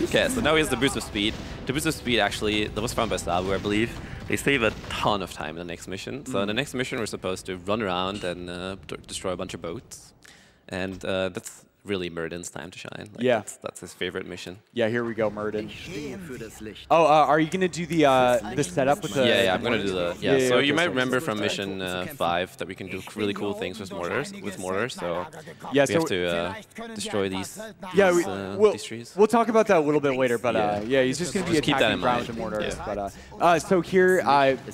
Okay, so now here's the boost of speed. The boost of speed actually, that was found by Sabu, I believe. They save a ton of time in the next mission. So in the next mission, we're supposed to run around and destroy a bunch of boats. And that's really Murden's time to shine. Like, Yeah. That's his favorite mission. Yeah, here we go, Murden. Oh, are you gonna do the setup with the? Yeah, I'm gonna do the. Yeah, so okay, you might so- remember from mission 5 that we can do really cool things with mortars. So Yeah, we have to destroy these. Yeah, these trees. we'll talk about that a little bit later, but yeah, he's just going to be Just keep that attacking in ground mind. with the mortars. Yeah. But so here,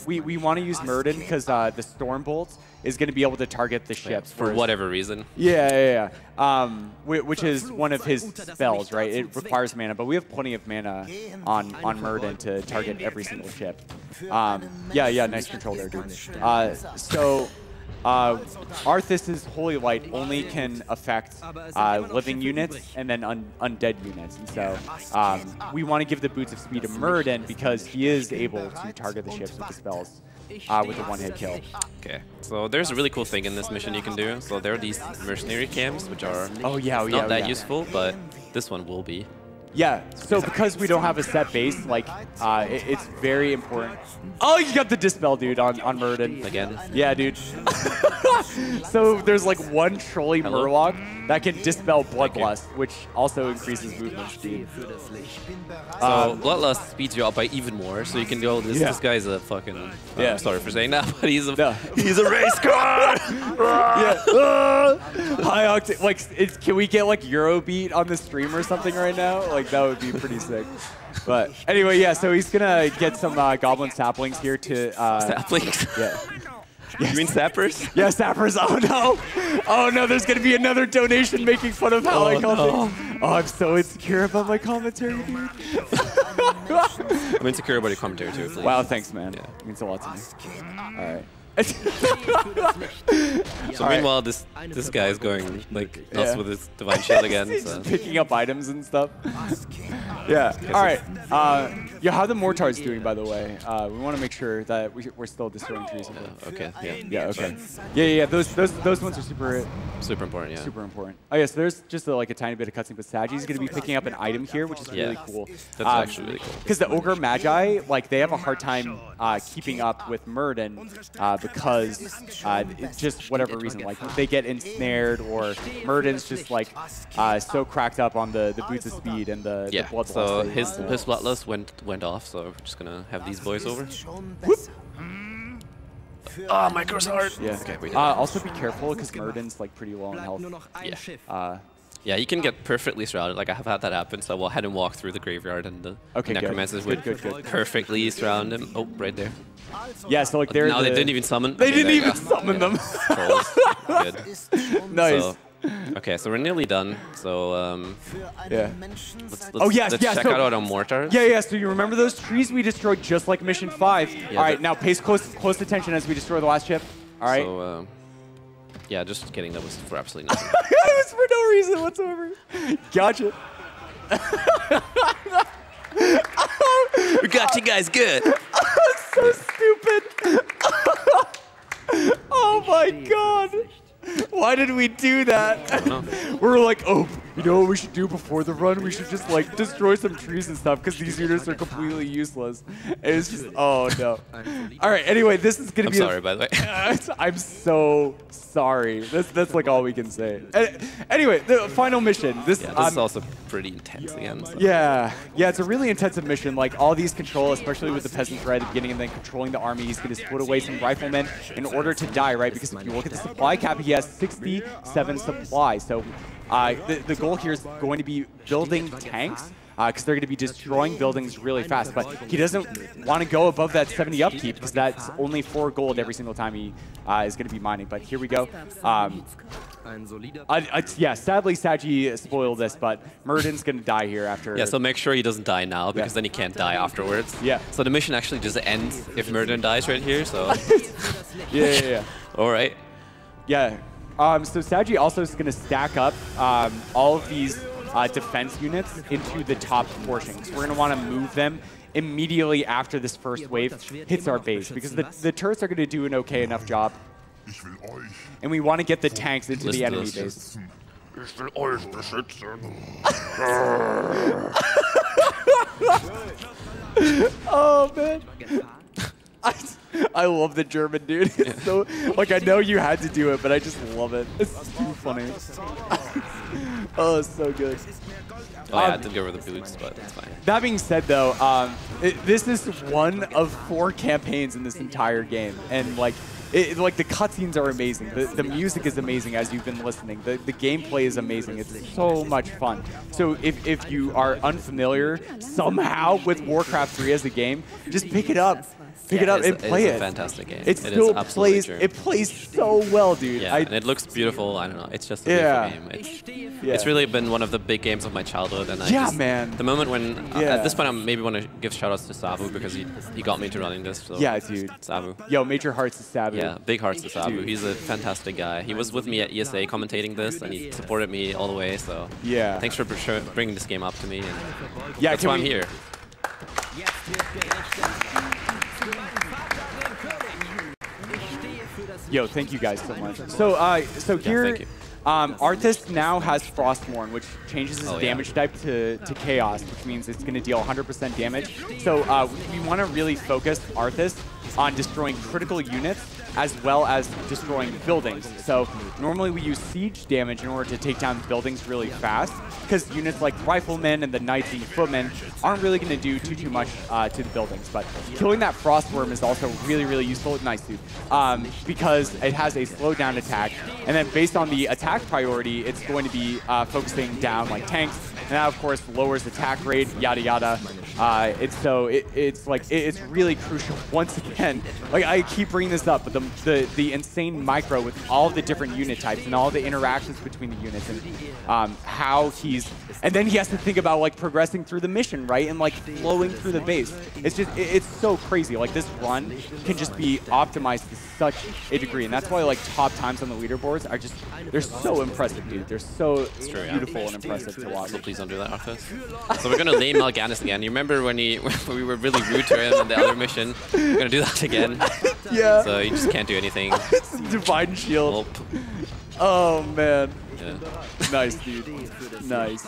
we want to use Murden because the Storm Bolt is going to be able to target the ships. For whatever reason. Yeah. Which is one of his spells, right? It requires mana, but we have plenty of mana on Murden to target every single ship. Yeah, nice control there, dude. Arthas's Holy Light only can affect living units and then undead units. And so we want to give the Boots of Speed to Murden because he is able to target the ships with the spells with a one-hit kill. Okay, so there's a really cool thing in this mission you can do. So there are these mercenary camps, which are not that useful, but this one will be. Yeah, so because we don't have a set base, like, it's very important. Oh, you got the Dispel, dude, on Murden. Again? Yeah, dude. So there's like one Trolley Murloc that can Dispel Bloodlust, which also increases movement speed. So Bloodlust speeds you up by even more, so you can go, this guy's a fucking... Yeah. Sorry for saying that, but he's a race car! Yeah. High octane. Like, can we get like Eurobeat on the stream or something right now? Like, that would be pretty sick. But anyway, yeah, so he's gonna get some Goblin Saplings here to... Saplings? Yeah. You mean sappers? Yeah, sappers. Oh no! Oh no! There's gonna be another donation making fun of how I call things. Oh, I'm so insecure about my commentary, dude. I'm insecure about your commentary too, please. Wow, thanks, man. Yeah. It means a lot to me. All right. So meanwhile, this guy is going like nuts with his divine shield again. He's So. picking up items and stuff. Yeah. All right. Yeah. How the mortars doing, by the way? We want to make sure that we're still destroying trees. Okay. Yeah. Yeah. Okay. Yeah. Those ones are super important. Yeah. super important. Oh yeah. So there's just like a tiny bit of cutscene, but Saji's going to be picking up an item here, which is really cool. That's actually really cool. Because the Ogre Magi, like, they have a hard time keeping up with Murden because just whatever reason, like they get ensnared or Murden's just like so cracked up on the Boots of Speed and the Bloodlust. So his Bloodlust went off, so we're just gonna have these boys over. Whoop. Oh, micro's hard. Yeah. Okay, we did also be careful because Murden's like pretty low in health. Yeah. Yeah, you can get perfectly surrounded. Like, I have had that happen, so we'll head and walk through the graveyard, and the necromancers would perfectly surround him. Oh, right there. Yeah, so like they're No, they didn't even summon. They Okay, didn't there you even go. summon them. Trolls. Good. Nice. So, okay, so we're nearly done. So Yeah. let's check out our mortars. Yeah. So you remember those trees we destroyed just like Mission 5? All right, now pay close attention as we destroy the last ship. All right. So, yeah, just kidding. That was for absolutely nothing. It was for no reason whatsoever. Gotcha. We got you guys good. So stupid. Oh my god. Why did we do that? I don't know. We were like, oh, you know what we should do before the run? We should just like destroy some trees and stuff because these units are completely useless. And it's just, oh no. All right, anyway, this is gonna I'm be. sorry, by the way. I'm so sorry. That's like all we can say. Anyway, the final mission. This, Yeah, this is also pretty intense again. So. Yeah, it's a really intensive mission. Like all these control, especially with the peasants right at the beginning and then controlling the army. He's going to put away some riflemen in order to die, right? Because if you look at the supply cap, he has 67 supply. So the goal here is going to be building tanks because they're going to be destroying buildings really fast. But he doesn't want to go above that 70 upkeep because that's only 4 gold every single time he is going to be mining. But here we go. Yeah, sadly, Saji spoiled this, but Murden's going to die here after. Yeah, so make sure he doesn't die now because then he can't die afterwards. Yeah. So the mission actually just ends if Murden dies right here. So. Yeah. All right. Yeah. So Saji also is going to stack up all of these defense units into the top portion. So we're going to want to move them immediately after this first wave hits our base because the turrets are going to do an okay enough job. And we want to get the tanks into the enemy base. Oh man. I love the German dude. It's so like I know you had to do it, but I just love it. It's too funny. Oh, so good. Oh yeah, I did go over the boots, but that's fine. That being said, though, this is one of 4 campaigns in this entire game, and like the cutscenes are amazing. The music is amazing as you've been listening. The gameplay is amazing. It's so much fun. So if you are unfamiliar somehow with Warcraft 3 as a game, just pick it up. Pick it up and play it. It's a fantastic game. It still plays. It plays so well, dude. Yeah, and it looks beautiful. I don't know. It's just a beautiful game. It's really been one of the big games of my childhood. And man. The moment when at this point I maybe want to give shoutouts to Sabu because he got me into running this. So yeah, dude. Sabu. Yo, major hearts to Sabu. Yeah, big hearts to Sabu. He's a fantastic guy. He was with me at ESA commentating this, and he supported me all the way. So yeah, thanks for bringing this game up to me. And yeah, that's why I'm here. Yo, thank you guys so much. So here, Arthas now has Frostmourne, which changes his damage type to Chaos, which means it's going to deal 100% damage. So we want to really focus Arthas on destroying critical units as well as destroying buildings. So normally we use siege damage in order to take down buildings really fast, because units like riflemen and the knights and footmen aren't really going to do too much to the buildings. But killing that Frostworm is also really useful. Nice, dude. Because it has a slowdown attack, and then based on the attack priority, it's going to be focusing down like tanks, and that of course lowers attack rate, yada yada. It's really crucial. Once again, like I keep bringing this up, but the insane micro with all the different unit types and all the interactions between the units, and how and then he has to think about like progressing through the mission, right, and like flowing through the base. It's so crazy. Like this run can just be optimized to such a degree, and that's why like top times on the leaderboards are just they're so impressive, dude. They're so beautiful and impressive to watch. So please don't do that, Arthas. So we're gonna lane Mal'Ganis again. You remember when we were really rude to him in the other mission? We're gonna do that again. Yeah. So you just can't do anything. Divine shield. Nope. Oh man. Yeah. Nice, dude. Nice.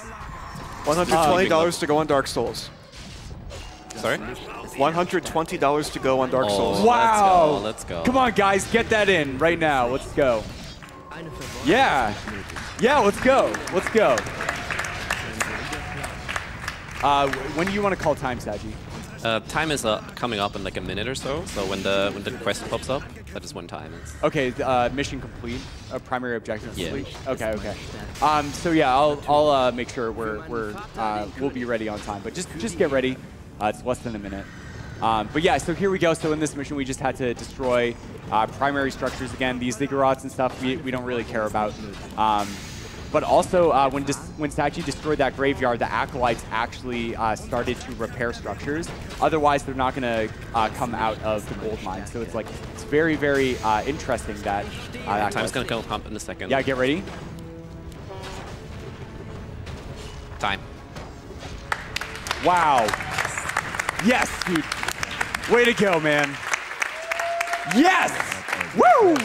$120 to go on Dark Souls. Sorry? $120 to go on Dark Souls. Wow. Let's go. Come on, guys, get that in right now. Let's go. Yeah. Yeah, let's go. Let's go. When do you want to call time, Saji? Time is coming up in like a minute or so. So when the quest pops up, that is when time is. Okay, mission complete. Primary objective complete. Yeah. Okay. So yeah, I'll make sure we'll be ready on time. But just get ready. It's less than a minute. But yeah, so here we go. So in this mission, we just had to destroy primary structures again. These ziggurats and stuff we don't really care about. But also, when Saji destroyed that graveyard, the Acolytes actually started to repair structures. Otherwise, they're not going to come out of the gold mine. So it's very interesting that... Time's going to come up in a second. Yeah, get ready. Time. Wow. Yes, dude. Way to go, man. Yes! Woo!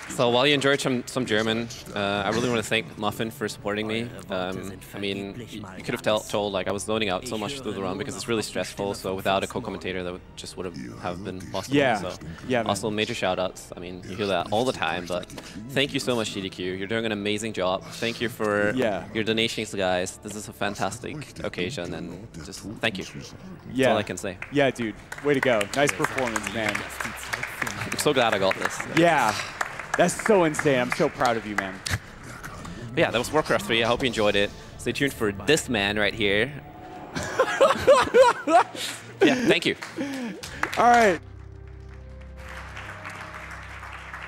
So while you enjoyed some German, I really want to thank Muffin for supporting me. I mean, you could have told like I was loading out so much through the run because it's really stressful. So without a co-commentator, that just would have been possible. Yeah. So yeah. Also, major shout-outs. I mean, you hear that all the time, but thank you so much, AGDQ. You're doing an amazing job. Thank you for your donations, guys. This is a fantastic occasion, and just thank you. That's all I can say. Yeah, dude. Way to go. Nice performance, man. I'm so glad I got this. Yeah. That's so insane. I'm so proud of you, man. But yeah, that was Warcraft 3. I hope you enjoyed it. Stay tuned for this man right here. Yeah, thank you. All right.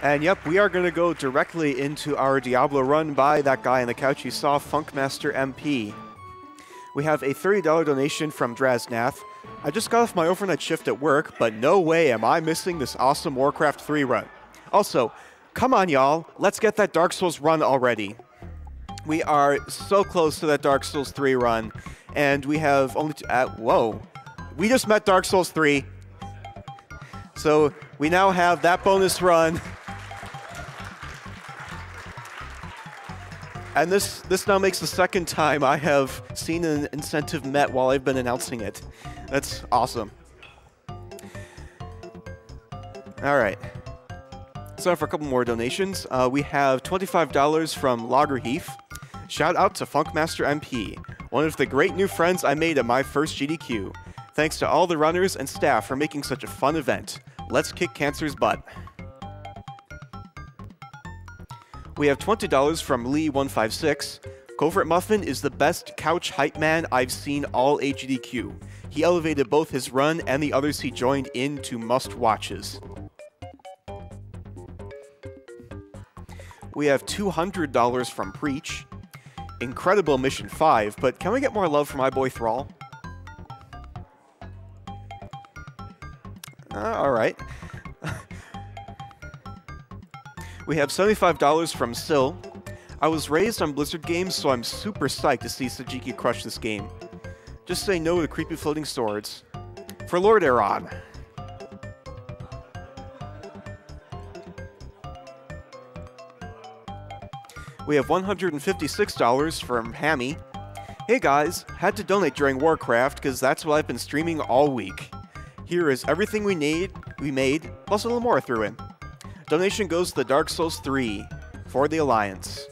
And yep, we are going to go directly into our Diablo run by that guy on the couch you saw, Funkmaster MP. We have a $30 donation from Draznath. I just got off my overnight shift at work, but no way am I missing this awesome Warcraft 3 run. Also, come on, y'all. Let's get that Dark Souls run already. We are so close to that Dark Souls 3 run, and we have only... whoa. We just met Dark Souls 3. So we now have that bonus run. And this now makes the second time I have seen an incentive met while I've been announcing it. That's awesome. All right. So for a couple more donations, we have $25 from Loggerheath. Shout out to Funkmaster MP, one of the great new friends I made at my first GDQ. Thanks to all the runners and staff for making such a fun event. Let's kick cancer's butt. We have $20 from Lee156. Covert Muffin is the best couch hype man I've seen all AGDQ. He elevated both his run and the others he joined in to must-watches. We have $200 from Preach. Incredible Mission 5, but can we get more love for my boy Thrall? Alright. We have $75 from Sil. I was raised on Blizzard games, so I'm super psyched to see Sajiki crush this game. Just say no to creepy floating swords. For Lord Aaron. We have $156 from Hammy. Hey guys, had to donate during Warcraft because that's what I've been streaming all week. Here is everything we made, plus a little more threw in. Donation goes to the Dark Souls 3 for the Alliance.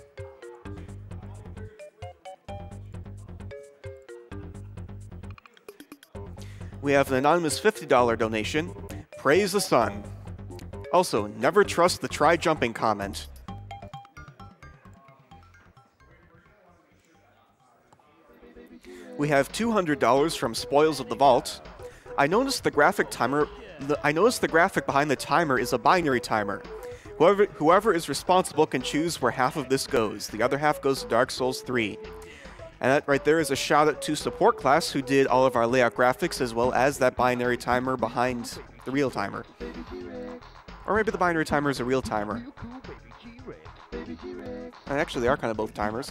We have an anonymous $50 donation. Praise the sun. Also, never trust the try jumping comment. We have $200 from Spoils of the Vault. I noticed the graphic behind the timer is a binary timer. Whoever is responsible can choose where half of this goes. The other half goes to Dark Souls 3. And that right there is a shout out to Support Class who did all of our layout graphics as well as that binary timer behind the real timer. Or maybe the binary timer is a real timer. And actually, they are kind of both timers.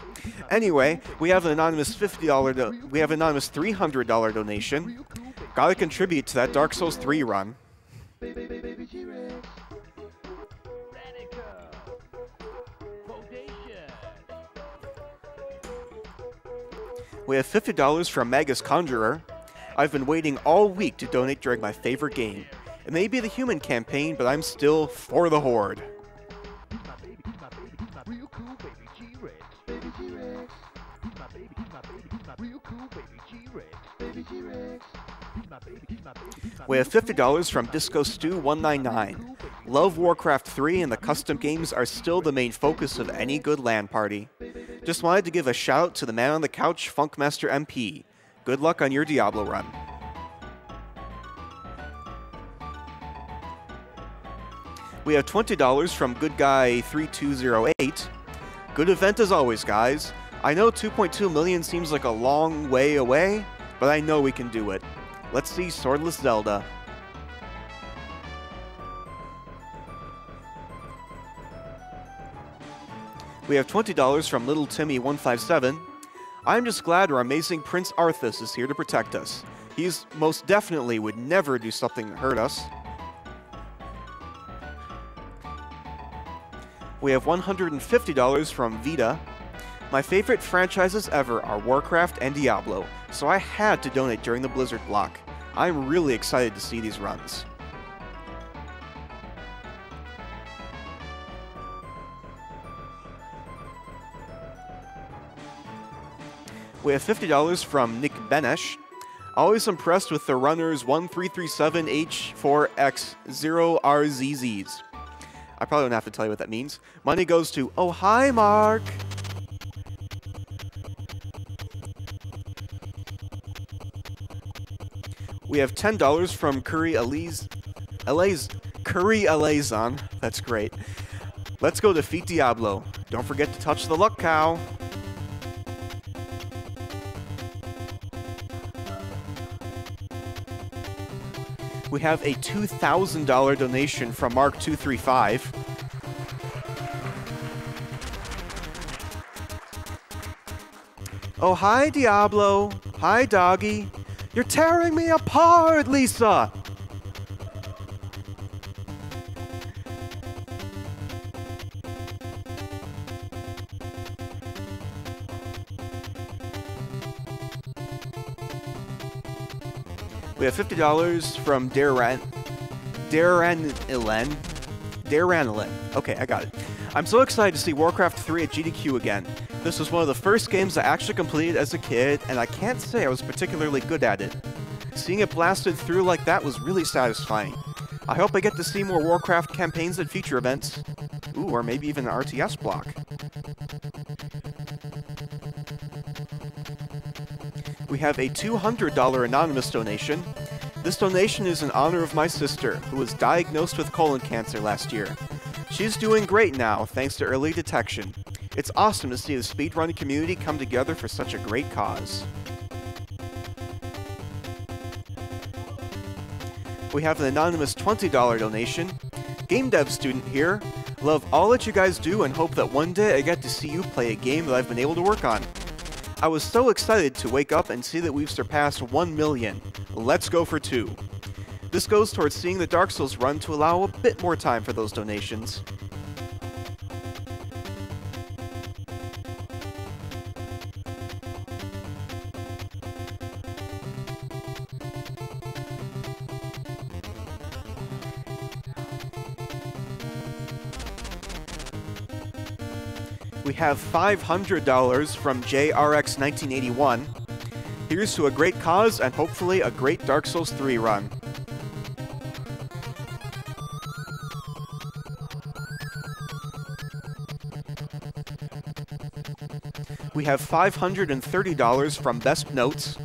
Anyway, we have an anonymous $300 donation. Gotta contribute to that Dark Souls 3 run. We have $50 from Magus Conjurer. I've been waiting all week to donate during my favorite game. It may be the human campaign, but I'm still for the Horde. We have $50 from Disco Stew 199. Love Warcraft 3 and the custom games are still the main focus of any good LAN party. Just wanted to give a shout to the man on the couch, Funkmaster MP. Good luck on your Diablo run. We have $20 from Good Guy 3208. Good event as always, guys. I know 2.2 million seems like a long way away, but I know we can do it. Let's see Swordless Zelda. We have $20 from Little Timmy157. I'm just glad our amazing Prince Arthas is here to protect us. He's most definitely would never do something to hurt us. We have $150 from Vita. My favorite franchises ever are Warcraft and Diablo, so I had to donate during the Blizzard block. I'm really excited to see these runs. We have $50 from Nick Benesh. Always impressed with the runners 1337H4X0RZZs. I probably don't have to tell you what that means. Money goes to, oh hi Mark! We have $10 from Curry Alazon. That's great. Let's go defeat Diablo. Don't forget to touch the luck cow. We have a $2,000 donation from Mark235. Oh, hi, Diablo. Hi, doggy. You're tearing me apart, Lisa! We have $50 from Darren Ilen. Daranolin. Okay, I got it. I'm so excited to see Warcraft 3 at GDQ again. This was one of the first games I actually completed as a kid, and I can't say I was particularly good at it. Seeing it blasted through like that was really satisfying. I hope I get to see more Warcraft campaigns at future events. Ooh, or maybe even an RTS block. We have a $200 anonymous donation. This donation is in honor of my sister, who was diagnosed with colon cancer last year. She's doing great now, thanks to early detection. It's awesome to see the speedrunning community come together for such a great cause. We have an anonymous $20 donation. Game dev student here. Love all that you guys do and hope that one day I get to see you play a game that I've been able to work on. I was so excited to wake up and see that we've surpassed 1 million. Let's go for 2. This goes towards seeing the Dark Souls run to allow a bit more time for those donations. We have $500 from JRX1981. Here's to a great cause and hopefully a great Dark Souls 3 run. We have $530 from Best Notes.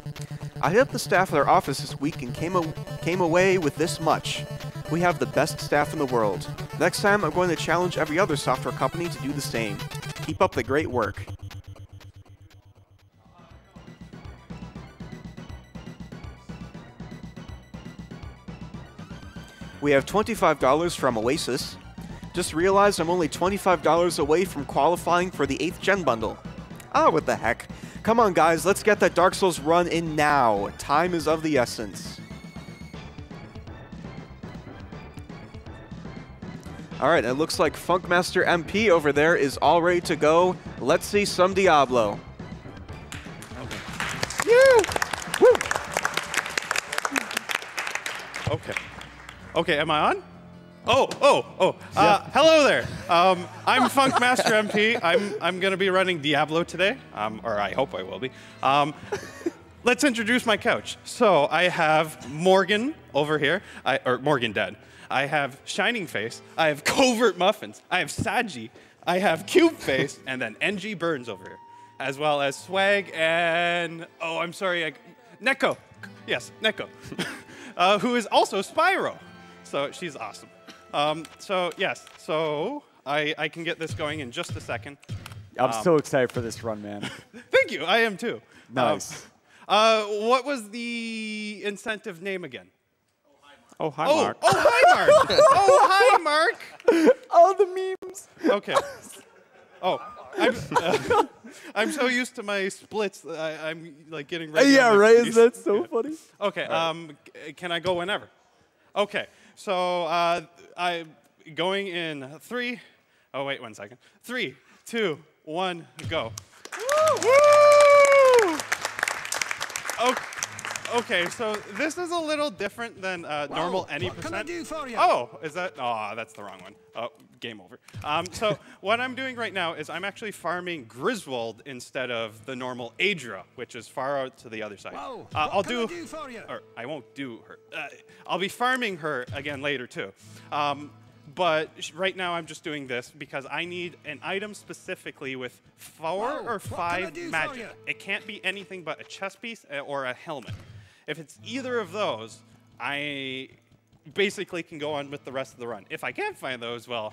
I hit up the staff at our office this week and came away with this much. We have the best staff in the world. Next time I'm going to challenge every other software company to do the same. Keep up the great work. We have $25 from Oasis. Just realized I'm only $25 away from qualifying for the 8th Gen bundle. Ah, what the heck. Come on guys, let's get that Dark Souls run in now. Time is of the essence. Alright, it looks like Funkmaster MP over there is all ready to go. Let's see some Diablo. Okay. Yeah! Woo! Okay. Okay, am I on? Hello there. I'm Funkmaster MP. I'm going to be running Diablo today, or I hope I will be. Let's introduce my couch. So I have Morgan over here, or Morgan dead. I have Shining Face. I have Covert Muffins. I have Saji. I have Cube Face, and then NG Burns over here, as well as Swag and Neko. Yes, Neko, who is also Spyro. So she's awesome. So I can get this going in just a second. I'm so excited for this run, man. Thank you. I am too. Nice. What was the incentive name again? Oh, hi, Mark. Oh, hi, Mark. Oh, hi, Mark. All the memes. Okay. Oh, I'm so used to my splits. I'm like getting ready. Yeah, right. That's so funny. Okay. Can I go whenever? Okay. So I'm going in 3. Oh, wait 1 second. 3, 2, 1, go. Woo! Okay, so this is a little different than normal any percent. What can I do for you? Oh, is that? Oh, that's the wrong one. Oh, game over. So what I'm doing right now is I'm actually farming Griswold instead of the normal Adra, which is far out to the other side. Whoa, I'll what can I do for you? Or I won't do her. I'll be farming her again later too. But right now I'm just doing this because I need an item specifically with 4 or 5 magic. It can't be anything but a chest piece or a helmet. If it's either of those, I basically can go on with the rest of the run. If I can't find those, well,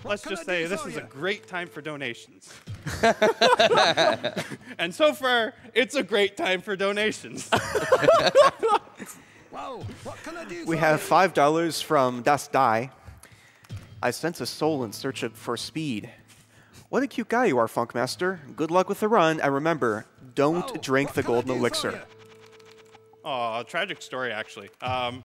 let's just say this is a great time for donations. And so far, it's a great time for donations. We have $5 from Das Die. I sense a soul in search for speed. What a cute guy you are, Funkmaster. Good luck with the run, and remember, don't drink the golden elixir. Oh, tragic story, actually.